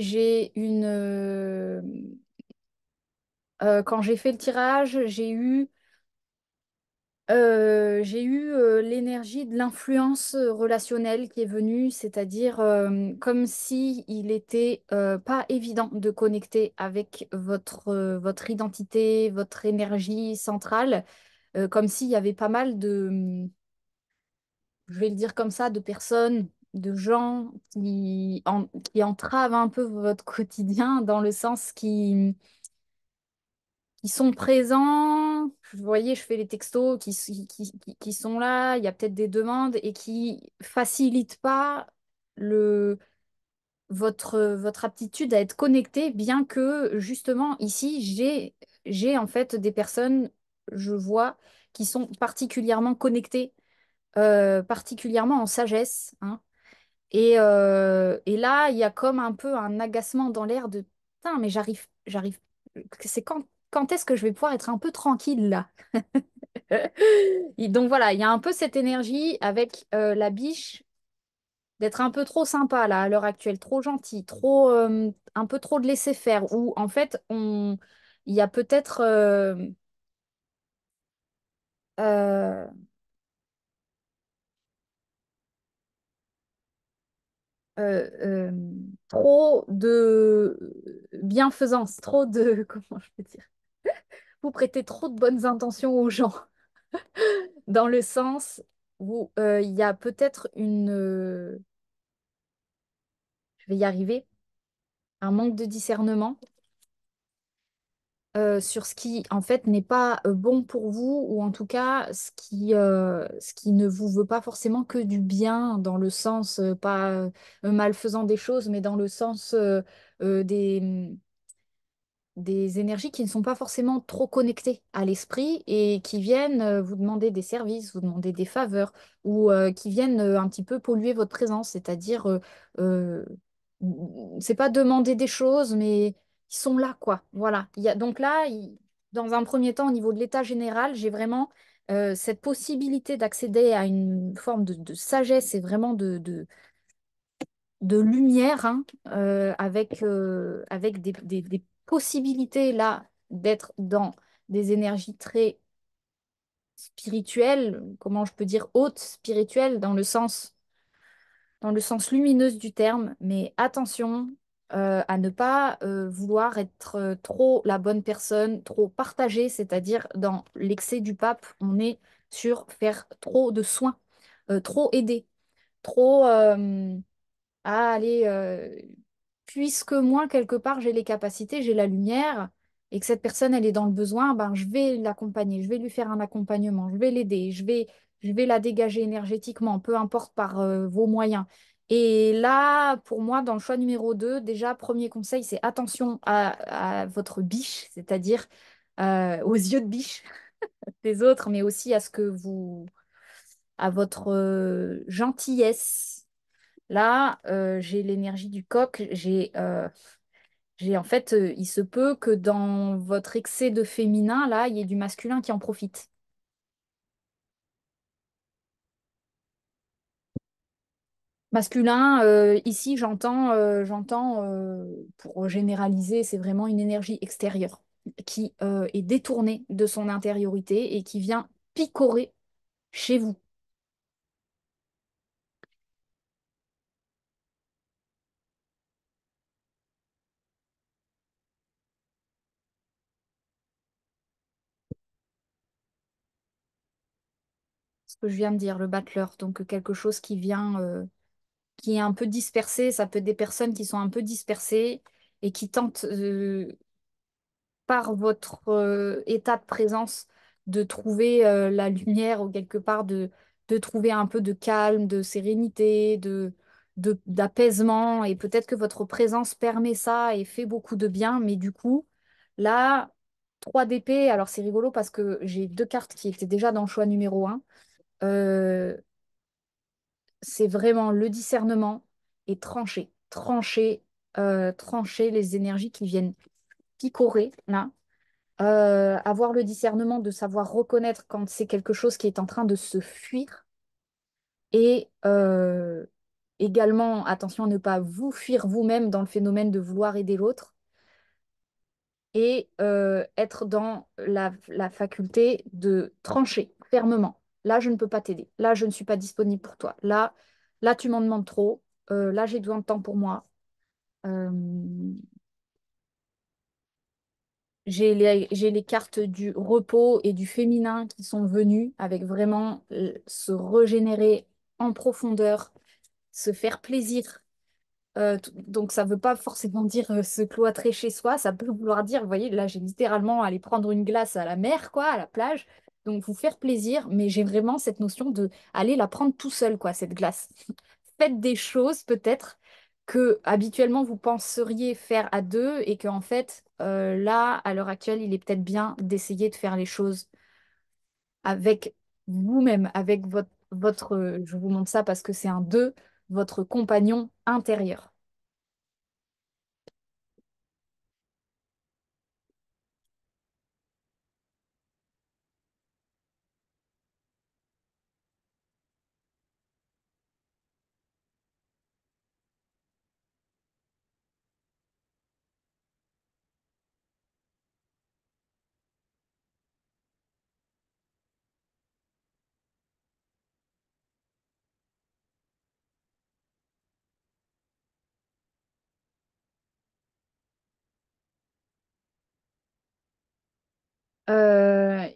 quand j'ai fait le tirage, j'ai eu l'énergie de l'influence relationnelle qui est venue, c'est-à-dire comme si il était pas évident de connecter avec votre identité, votre énergie centrale, comme s'il y avait pas mal je vais le dire comme ça, de personnes, de gens qui entravent un peu votre quotidien dans le sens qui sont présents. Vous voyez, je fais les textos qui sont là, il y a peut-être des demandes et qui facilitent pas le, votre aptitude à être connecté, bien que justement ici, j'ai en fait des personnes, je vois, qui sont particulièrement connectées, particulièrement en sagesse, hein. Et là, il y a comme un peu un agacement dans l'air de, putain, mais j'arrive, c'est quand est-ce que je vais pouvoir être un peu tranquille là? Et donc voilà, il y a un peu cette énergie avec la biche d'être un peu trop sympa là à l'heure actuelle, trop gentil, un peu trop de laisser faire, où en fait il y a peut-être euh, euh, euh, trop de bienfaisance, trop de, comment je peux dire? Vous prêtez trop de bonnes intentions aux gens, dans le sens où il y a peut-être je vais y arriver, un manque de discernement sur ce qui, en fait, n'est pas bon pour vous, ou en tout cas, ce qui ne vous veut pas forcément que du bien, dans le sens, pas malfaisant des choses, mais dans le sens des énergies qui ne sont pas forcément trop connectées à l'esprit et qui viennent vous demander des services, vous demander des faveurs ou qui viennent un petit peu polluer votre présence. C'est-à-dire, euh, c'est pas demander des choses, mais ils sont là, quoi. Voilà. Donc là, dans un premier temps, au niveau de l'état général, j'ai vraiment cette possibilité d'accéder à une forme de sagesse et vraiment de lumière, hein, avec des possibilités là d'être dans des énergies très spirituelles, comment je peux dire hautes, spirituelles dans le sens lumineuse du terme, mais attention à ne pas vouloir être trop la bonne personne, trop partagée, c'est-à-dire dans l'excès du pape, on est sur faire trop de soins, trop aider, trop... ah, allez, puisque moi, quelque part, j'ai les capacités, j'ai la lumière, et que cette personne, elle est dans le besoin, ben, je vais l'accompagner, je vais lui faire un accompagnement, je vais l'aider, je vais la dégager énergétiquement, peu importe par vos moyens. Et là, pour moi, dans le choix numéro 2, déjà, premier conseil, c'est attention à votre biche, c'est-à-dire aux yeux de biche des autres, mais aussi à ce que vous, à votre gentillesse. Là, j'ai l'énergie du coq, j'ai en fait, il se peut que dans votre excès de féminin, là, il y ait du masculin qui en profite. Masculin, ici, pour généraliser, c'est vraiment une énergie extérieure qui est détournée de son intériorité et qui vient picorer chez vous. Ce que je viens de dire, le battleur, donc quelque chose qui vient, qui est un peu dispersé. Ça peut être des personnes qui sont un peu dispersées et qui tentent par votre état de présence de trouver la lumière ou quelque part de trouver un peu de calme, de sérénité, d'apaisement. Et peut-être que votre présence permet ça et fait beaucoup de bien. Mais du coup, là, 3 d'épée, alors c'est rigolo parce que j'ai 2 cartes qui étaient déjà dans le choix numéro 1. C'est vraiment le discernement et trancher. Trancher les énergies qui viennent picorer là. Avoir le discernement de savoir reconnaître quand c'est quelque chose qui est en train de se fuir et également, attention à ne pas vous fuir vous-même dans le phénomène de vouloir aider l'autre et être dans la faculté de trancher fermement. Là, je ne peux pas t'aider. Là, je ne suis pas disponible pour toi. Là, tu m'en demandes trop. Là, j'ai besoin de temps pour moi. Euh, j'ai les cartes du repos et du féminin qui sont venues avec vraiment se régénérer en profondeur, se faire plaisir. Donc ça ne veut pas forcément dire se cloîtrer chez soi, ça peut vouloir dire, vous voyez, là j'ai littéralement aller prendre une glace à la mer, quoi, à la plage. Donc vous faire plaisir, mais j'ai vraiment cette notion de aller la prendre tout seul, quoi, cette glace. Faites des choses peut-être que habituellement vous penseriez faire à deux et que en fait là à l'heure actuelle il est peut-être bien d'essayer de faire les choses avec vous-même, avec je vous montre ça parce que c'est un deux, votre compagnon intérieur.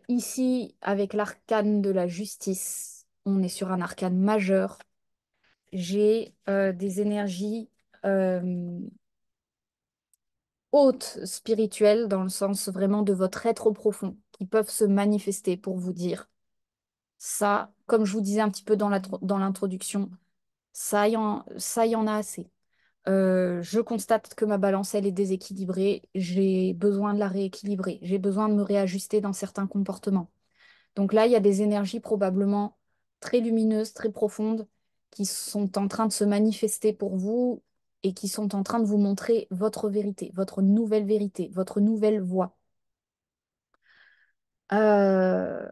Ici, avec l'arcane de la justice, on est sur un arcane majeur. J'ai des énergies euh, hautes spirituelles dans le sens vraiment de votre être profond qui peuvent se manifester pour vous dire ça, comme je vous disais un petit peu dans l'introduction, ça y en a assez. Je constate que ma balance, elle est déséquilibrée. J'ai besoin de la rééquilibrer. J'ai besoin de me réajuster dans certains comportements. Donc là, il y a des énergies probablement très lumineuses, très profondes, qui sont en train de se manifester pour vous et qui sont en train de vous montrer votre vérité, votre nouvelle voie. Euh,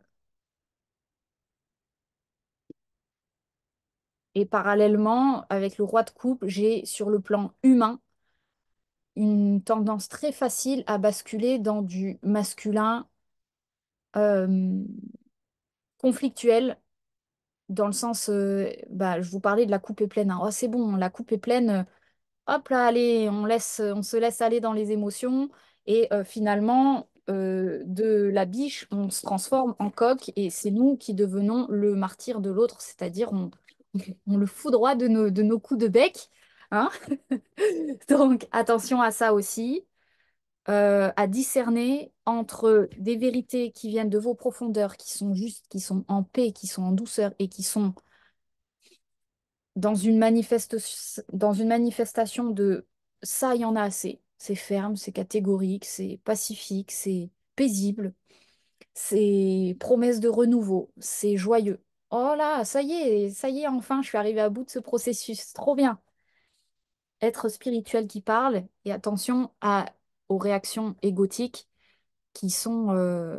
et parallèlement, avec le roi de coupe, j'ai sur le plan humain une tendance très facile à basculer dans du masculin euh, conflictuel, dans le sens, bah, je vous parlais de la coupe est pleine, hein. Oh, c'est bon, la coupe est pleine. Hop là, allez, on se laisse aller dans les émotions et finalement, de la biche, on se transforme en coq et c'est nous qui devenons le martyr de l'autre, c'est-à-dire on le foudroie de nos coups de bec, hein. Donc attention à ça aussi, à discerner entre des vérités qui viennent de vos profondeurs, qui sont justes, qui sont en paix, qui sont en douceur et qui sont dans une manifestation de ça, il y en a assez. C'est ferme, c'est catégorique, c'est pacifique, c'est paisible, c'est promesse de renouveau, c'est joyeux. Oh là, ça y est, enfin, je suis arrivée à bout de ce processus. Trop bien. Être spirituel qui parle et attention aux réactions égotiques qui sont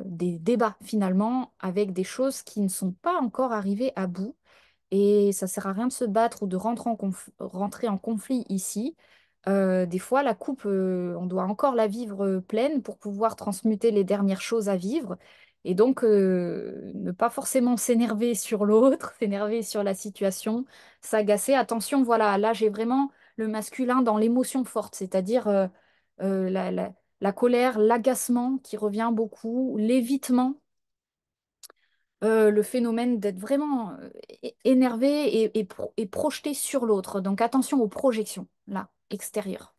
des débats finalement avec des choses qui ne sont pas encore arrivées à bout. Et ça sert à rien de se battre ou de rentrer en conflit ici. Des fois, la coupe, on doit encore la vivre pleine pour pouvoir transmuter les dernières choses à vivre. Et donc, ne pas forcément s'énerver sur l'autre, s'énerver sur la situation, s'agacer. Attention, voilà, là, j'ai vraiment le masculin dans l'émotion forte, c'est-à-dire la colère, l'agacement qui revient beaucoup, l'évitement, le phénomène d'être vraiment énervé et projeté sur l'autre. Donc attention aux projections, là, extérieures.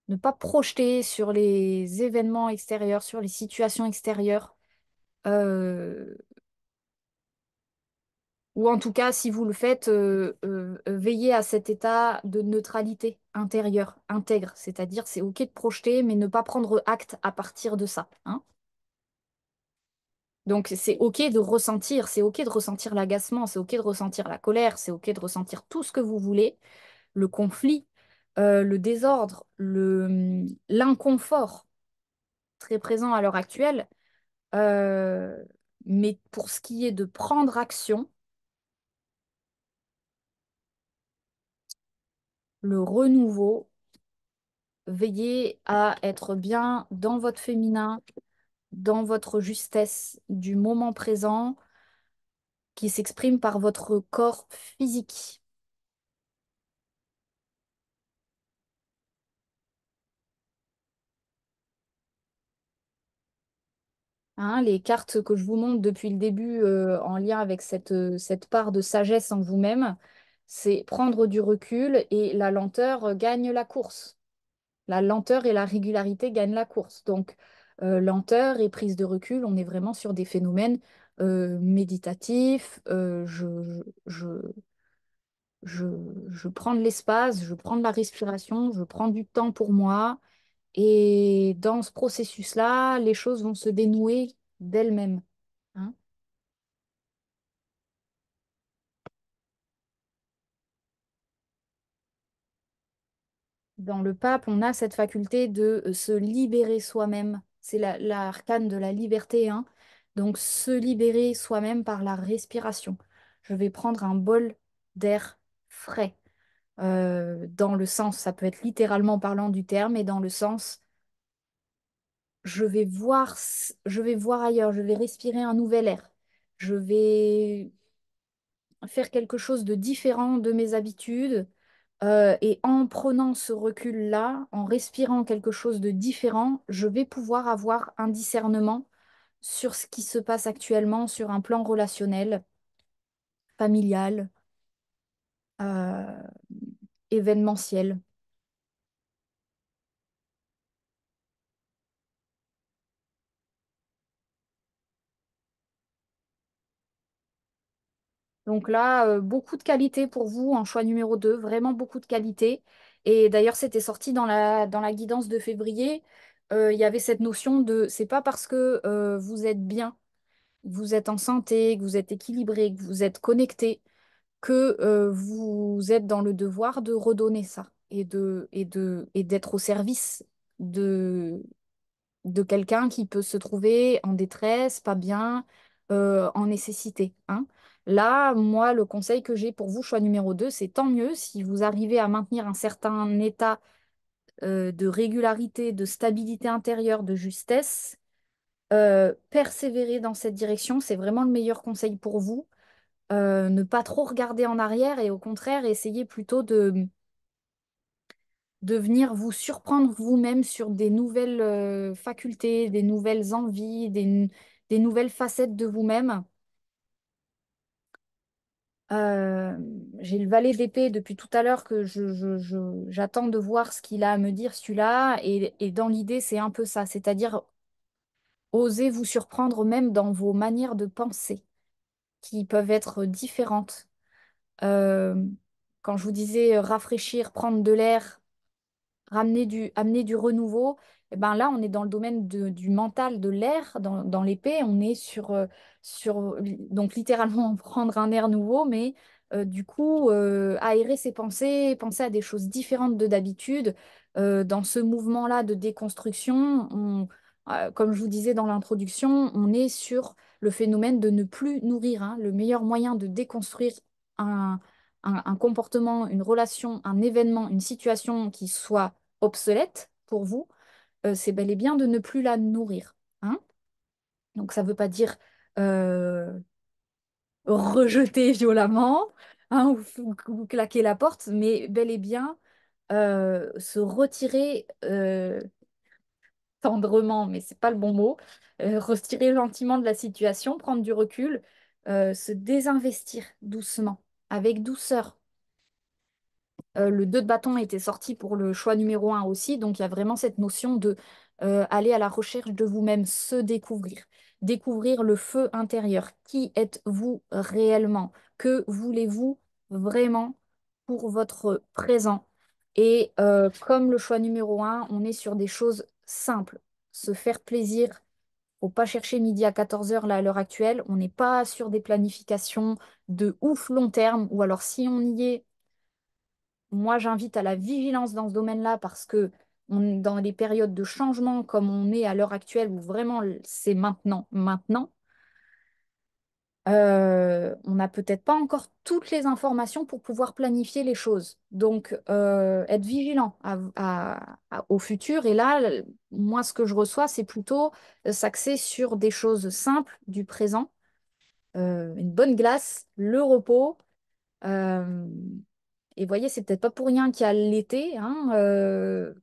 Ne pas projeter sur les événements extérieurs, sur les situations extérieures. euh, ou en tout cas, si vous le faites, veillez à cet état de neutralité intérieure, intègre. C'est-à-dire, c'est OK de projeter, mais ne pas prendre acte à partir de ça, hein. Donc c'est OK de ressentir l'agacement, c'est OK de ressentir la colère, c'est OK de ressentir tout ce que vous voulez, le conflit, le désordre, l'inconfort très présent à l'heure actuelle. Euh, mais pour ce qui est de prendre action, le renouveau, veillez à être bien dans votre féminin, dans votre justesse du moment présent qui s'exprime par votre corps physique. Hein, les cartes que je vous montre depuis le début en lien avec cette part de sagesse en vous-même, c'est prendre du recul et la lenteur gagne la course. La lenteur et la régularité gagnent la course. Donc, lenteur et prise de recul, on est vraiment sur des phénomènes méditatifs. Je, je prends de l'espace, je prends de la respiration, je prends du temps pour moi. Et dans ce processus-là, les choses vont se dénouer d'elles-mêmes, hein. Dans le pape, on a cette faculté de se libérer soi-même. C'est l'arcane de la liberté, hein. Donc, se libérer soi-même par la respiration. Je vais prendre un bol d'air frais. Dans le sens, ça peut être littéralement parlant du terme, et dans le sens, je vais voir ailleurs, je vais respirer un nouvel air. Je vais faire quelque chose de différent de mes habitudes. Et en prenant ce recul-là, en respirant quelque chose de différent, je vais pouvoir avoir un discernement sur ce qui se passe actuellement sur un plan relationnel, familial, euh, événementiel. Donc là, beaucoup de qualité pour vous en choix numéro 2, vraiment beaucoup de qualité. Et d'ailleurs, c'était sorti dans la guidance de février. Il y avait cette notion de, c'est pas parce que vous êtes bien, que vous êtes en santé, que vous êtes équilibré, que vous êtes connecté, que vous êtes dans le devoir de redonner ça et d'être au service de, de quelqu'un qui peut se trouver en détresse, pas bien, en nécessité, hein. Là, moi, le conseil que j'ai pour vous, choix numéro 2, c'est tant mieux si vous arrivez à maintenir un certain état de régularité, de stabilité intérieure, de justesse. Persévérer dans cette direction, c'est vraiment le meilleur conseil pour vous. Ne pas trop regarder en arrière et au contraire, essayer plutôt de venir vous surprendre vous-même sur des nouvelles facultés, des nouvelles envies, des nouvelles facettes de vous-même. Euh, j'ai le valet d'épée depuis tout à l'heure que j'attends de voir ce qu'il a à me dire, celui-là. Et dans l'idée, c'est un peu ça, c'est-à-dire oser vous surprendre même dans vos manières de penser. qui peuvent être différentes. Euh, Quand je vous disais rafraîchir, prendre de l'air, amener du renouveau, et ben là, on est dans le domaine du mental, de l'air, dans l'épée, on est donc littéralement prendre un air nouveau, mais du coup, aérer ses pensées, penser à des choses différentes de d'habitude. Dans ce mouvement-là de déconstruction, comme je vous disais dans l'introduction, on est sur le phénomène de ne plus nourrir, hein. Le meilleur moyen de déconstruire un un comportement, une relation, un événement, une situation qui soit obsolète pour vous, c'est bel et bien de ne plus la nourrir, hein. Donc ça ne veut pas dire euh, rejeter violemment, hein, ou claquer la porte, mais bel et bien se retirer tendrement, mais c'est pas le bon mot, retirer gentiment de la situation, prendre du recul, se désinvestir doucement, avec douceur. Le 2 de bâton était sorti pour le choix numéro un aussi, donc il y a vraiment cette notion de aller à la recherche de vous-même, se découvrir, découvrir le feu intérieur. Qui êtes-vous réellement? Que voulez-vous vraiment pour votre présent? Et comme le choix numéro un, on est sur des choses simples. Se faire plaisir. Faut pas chercher midi à 14 heures là à l'heure actuelle. On n'est pas sur des planifications de ouf long terme, ou alors si on y est, moi, j'invite à la vigilance dans ce domaine-là parce que dans les périodes de changement comme on est à l'heure actuelle, où vraiment c'est maintenant, maintenant, on n'a peut-être pas encore toutes les informations pour pouvoir planifier les choses. Donc, être vigilant au futur. Et là, moi, ce que je reçois, c'est plutôt s'axer sur des choses simples du présent, une bonne glace, le repos. euh, Et voyez, c'est peut-être pas pour rien qu'il y a l'été, hein,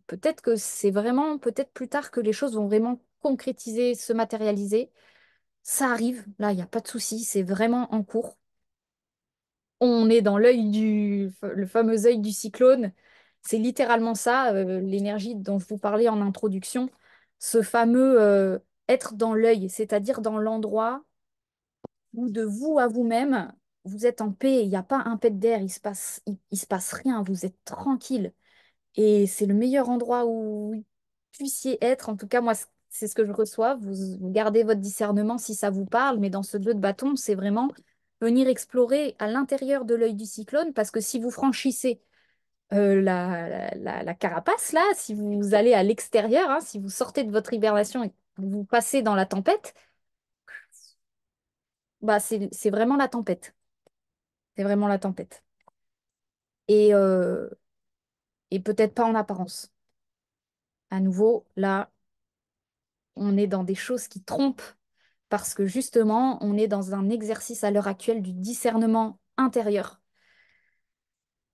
peut-être que c'est vraiment, peut-être plus tard que les choses vont vraiment concrétiser, se matérialiser. Ça arrive, là, il n'y a pas de souci, c'est vraiment en cours. On est dans le fameux œil du cyclone. C'est littéralement ça, l'énergie dont je vous parlais en introduction. Ce fameux être dans l'œil, c'est-à-dire dans l'endroit où de vous à vous-même, vous êtes en paix, il n'y a pas un pet d'air, il se passe rien, vous êtes tranquille. Et c'est le meilleur endroit où vous puissiez être. En tout cas, moi, c'est ce que je reçois. Vous gardez votre discernement si ça vous parle, mais dans ce jeu de bâton, c'est vraiment venir explorer à l'intérieur de l'œil du cyclone, parce que si vous franchissez la carapace, là, si vous allez à l'extérieur, hein, si vous sortez de votre hibernation et que vous passez dans la tempête, bah, c'est vraiment la tempête. C'est vraiment la tempête. Et, euh, et peut-être pas en apparence. À nouveau, là, on est dans des choses qui trompent parce que justement, on est dans un exercice à l'heure actuelle du discernement intérieur,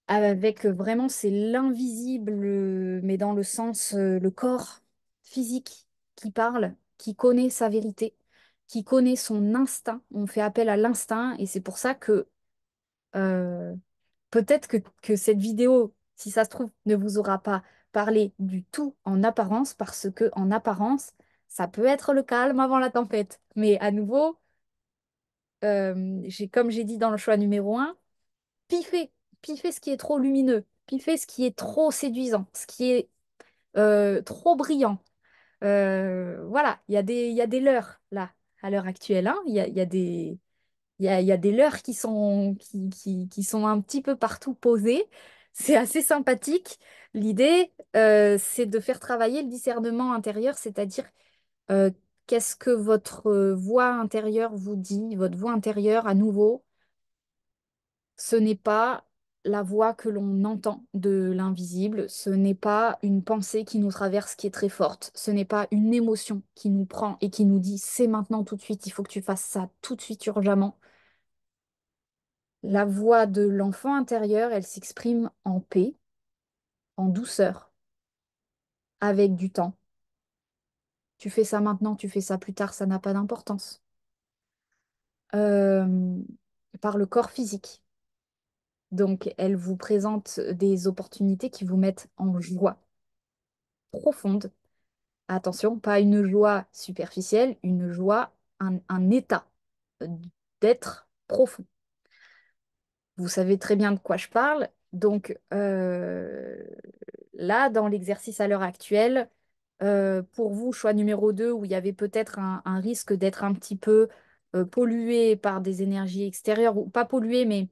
avec vraiment, c'est l'invisible, mais dans le sens, le corps physique qui parle, qui connaît sa vérité, qui connaît son instinct. On fait appel à l'instinct, et c'est pour ça que euh, peut-être que cette vidéo, si ça se trouve, ne vous aura pas parlé du tout en apparence, parce que en apparence, ça peut être le calme avant la tempête. Mais à nouveau, comme j'ai dit dans le choix numéro un, piffez, piffez ce qui est trop lumineux, piffez ce qui est trop séduisant, ce qui est trop brillant. Voilà, il y a des leurres là, à l'heure actuelle, hein. Il y a des, il y a des leurres qui sont un petit peu partout posées. C'est assez sympathique. L'idée, c'est de faire travailler le discernement intérieur, c'est-à-dire euh, qu'est-ce que votre voix intérieure vous dit, votre voix intérieure à nouveau. Ce n'est pas la voix que l'on entend de l'invisible, ce n'est pas une pensée qui nous traverse qui est très forte, ce n'est pas une émotion qui nous prend et qui nous dit c'est maintenant tout de suite, il faut que tu fasses ça tout de suite urgemment. La voix de l'enfant intérieur, elle s'exprime en paix, en douceur, avec du temps. Tu fais ça maintenant, tu fais ça plus tard, ça n'a pas d'importance. Euh, Par le corps physique. Donc, elle vous présente des opportunités qui vous mettent en joie profonde. Attention, pas une joie superficielle, une joie, un état d'être profond. Vous savez très bien de quoi je parle. Donc là, dans l'exercice à l'heure actuelle, pour vous, choix numéro 2, où il y avait peut-être un risque d'être un petit peu pollué par des énergies extérieures, ou pas pollué, mais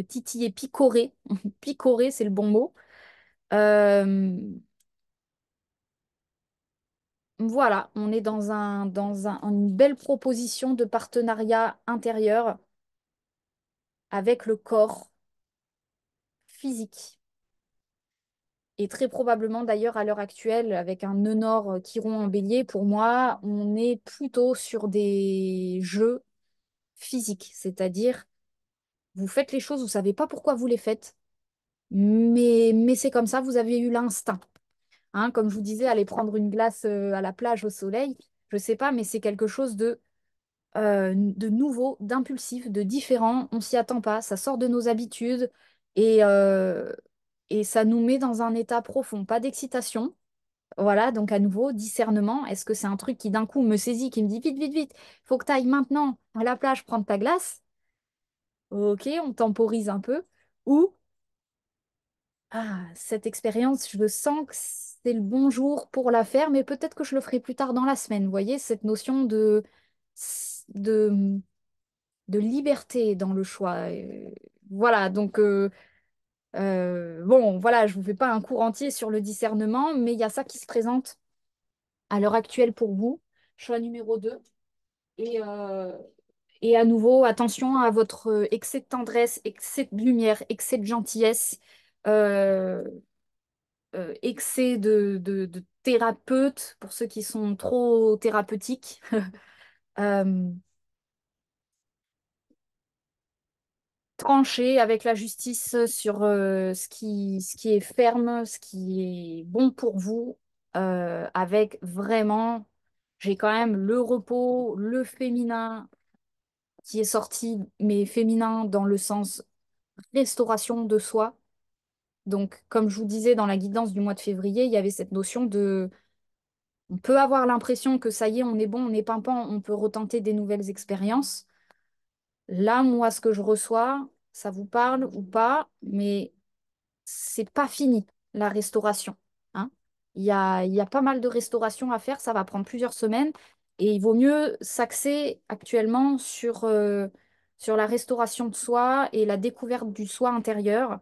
titillé, picoré. Picoré, c'est le bon mot. Euh, voilà, on est une belle proposition de partenariat intérieur avec le corps physique. Et très probablement d'ailleurs à l'heure actuelle, avec un nœud nord Chiron en bélier, pour moi, on est plutôt sur des jeux physiques. C'est-à-dire, vous faites les choses, vous savez pas pourquoi vous les faites, mais c'est comme ça, vous avez eu l'instinct. Hein, comme je vous disais, aller prendre une glace à la plage au soleil, je sais pas, mais c'est quelque chose de nouveau, d'impulsif, de différent. On s'y attend pas, ça sort de nos habitudes et, euh, et ça nous met dans un état profond, pas d'excitation. Voilà, donc à nouveau, discernement. Est-ce que c'est un truc qui d'un coup me saisit, qui me dit vite, vite, vite, faut que tu ailles maintenant à la plage prendre ta glace? Ok, on temporise un peu. Ou, cette expérience, je le sens que c'est le bon jour pour la faire, mais peut-être que je le ferai plus tard dans la semaine. Vous voyez, cette notion de, de liberté dans le choix. Voilà, donc bon, voilà, je vous fais pas un cours entier sur le discernement, mais il y a ça qui se présente à l'heure actuelle pour vous. Choix numéro 2. Et, euh, et à nouveau, attention à votre excès de tendresse, excès de lumière, excès de gentillesse, euh, excès de thérapeute pour ceux qui sont trop thérapeutiques. Euh, Trancher avec la justice sur ce qui est ferme, ce qui est bon pour vous, avec vraiment, j'ai quand même le repos, le féminin qui est sorti, mais féminin dans le sens restauration de soi. Donc, comme je vous disais dans la guidance du mois de février, il y avait cette notion de, on peut avoir l'impression que ça y est, on est bon, on est pimpant, on peut retenter des nouvelles expériences. Là, moi, ce que je reçois, ça vous parle ou pas, mais c'est pas fini, la restauration. Hein. Il y a pas mal de restauration à faire, ça va prendre plusieurs semaines, et il vaut mieux s'axer actuellement sur la restauration de soi et la découverte du soi intérieur,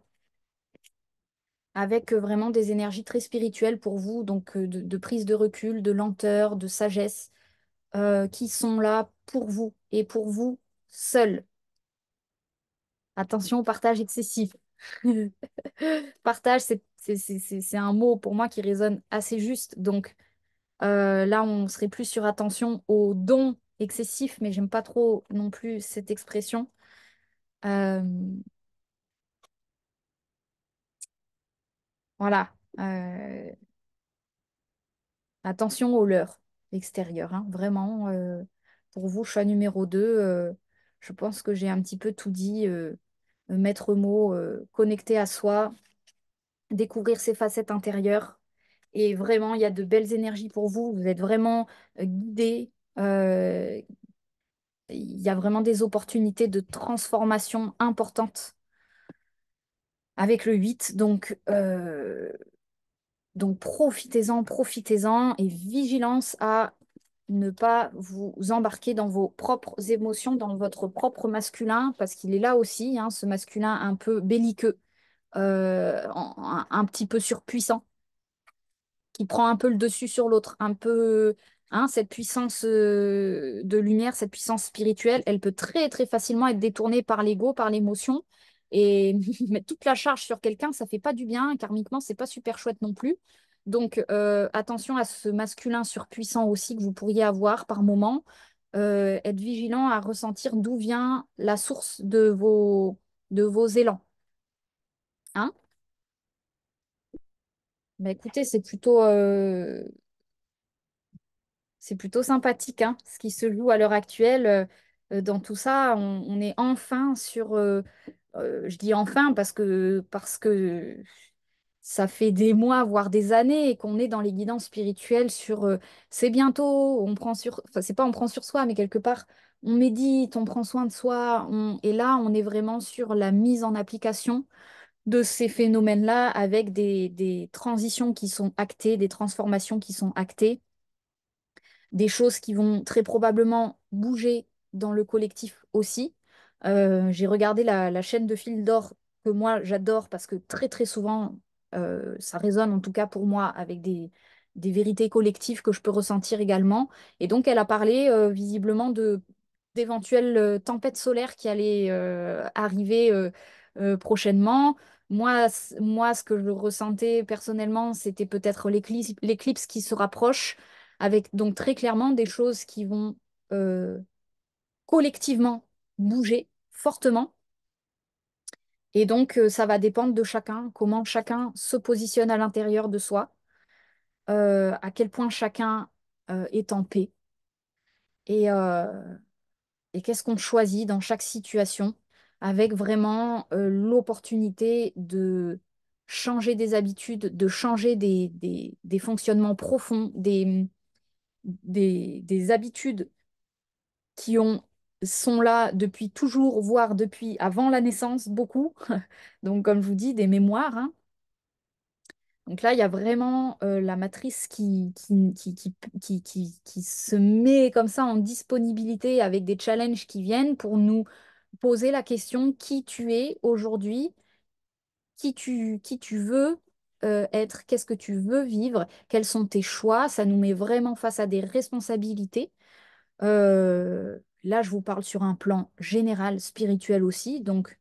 avec vraiment des énergies très spirituelles pour vous, donc de prise de recul, de lenteur, de sagesse, qui sont là pour vous et pour vous seul. Attention au partage excessif. Partage, c'est un mot pour moi qui résonne assez juste. Donc là, on serait plus sur attention au don excessif, mais j'aime pas trop non plus cette expression. Euh, voilà. Attention aux leurs extérieurs. Hein. Vraiment, pour vous, choix numéro 2, je pense que j'ai un petit peu tout dit. Maître mot, connecter à soi, découvrir ses facettes intérieures. Et vraiment, il y a de belles énergies pour vous. Vous êtes vraiment guidé. Il y a vraiment des opportunités de transformation importantes avec le 8. Donc profitez-en, profitez-en et vigilance à ne pas vous embarquer dans vos propres émotions, dans votre propre masculin, parce qu'il est là aussi, hein, ce masculin un peu belliqueux, un petit peu surpuissant qui prend un peu le dessus sur l'autre, un peu, hein, cette puissance de lumière, cette puissance spirituelle, elle peut très très facilement être détournée par l'ego, par l'émotion, et mettre toute la charge sur quelqu'un, ça fait pas du bien, karmiquement, c'est pas super chouette non plus. Donc attention à ce masculin surpuissant aussi que vous pourriez avoir par moment. Être vigilant à ressentir d'où vient la source de vos élans. Hein? Bah, écoutez, c'est plutôt sympathique, hein, ce qui se joue à l'heure actuelle. Dans tout ça, on est enfin sur. Je dis enfin parce que ça fait des mois, voire des années, qu'on est dans les guidances spirituelles sur c'est bientôt, on prend sur. Enfin, c'est pas on prend sur soi, mais quelque part, on médite, on prend soin de soi, et là, on est vraiment sur la mise en application de ces phénomènes-là avec des transitions qui sont actées, des transformations qui sont actées, des choses qui vont très probablement bouger dans le collectif aussi. J'ai regardé la chaîne de fil d'or que moi j'adore parce que très très souvent ça résonne en tout cas pour moi avec des vérités collectives que je peux ressentir également. Et donc elle a parlé visiblement de d'éventuelles tempêtes solaires qui allaient arriver prochainement. Moi, ce que je ressentais personnellement, c'était peut-être l'éclipse qui se rapproche avec donc très clairement des choses qui vont euh, collectivement bouger fortement. Et donc, ça va dépendre de chacun, comment chacun se positionne à l'intérieur de soi, à quel point chacun est en paix et, et qu'est-ce qu'on choisit dans chaque situation, avec vraiment l'opportunité de changer des habitudes, de changer des fonctionnements profonds, des habitudes qui sont là depuis toujours, voire depuis avant la naissance, beaucoup. Donc, comme je vous dis, des mémoires, hein. Donc là, il y a vraiment la matrice qui se met comme ça en disponibilité avec des challenges qui viennent pour nous poser la question qui tu es aujourd'hui, qui tu veux être, qu'est-ce que tu veux vivre, quels sont tes choix. Ça nous met vraiment face à des responsabilités. Là, je vous parle sur un plan général, spirituel aussi. Donc,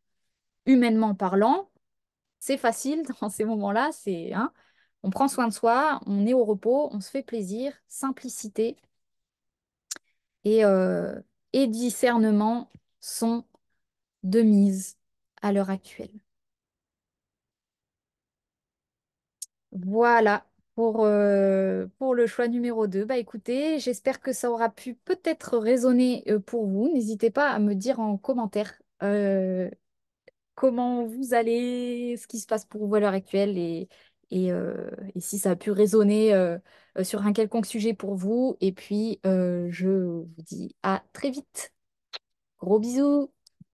humainement parlant, c'est facile dans ces moments-là. Hein, on prend soin de soi, on est au repos, on se fait plaisir, simplicité et, euh, et discernement sont de mise à l'heure actuelle. Voilà pour le choix numéro 2. Bah écoutez, j'espère que ça aura pu peut-être résonner pour vous. N'hésitez pas à me dire en commentaire comment vous allez, ce qui se passe pour vous à l'heure actuelle et si ça a pu résonner sur un quelconque sujet pour vous. Et puis, je vous dis à très vite. Gros bisous.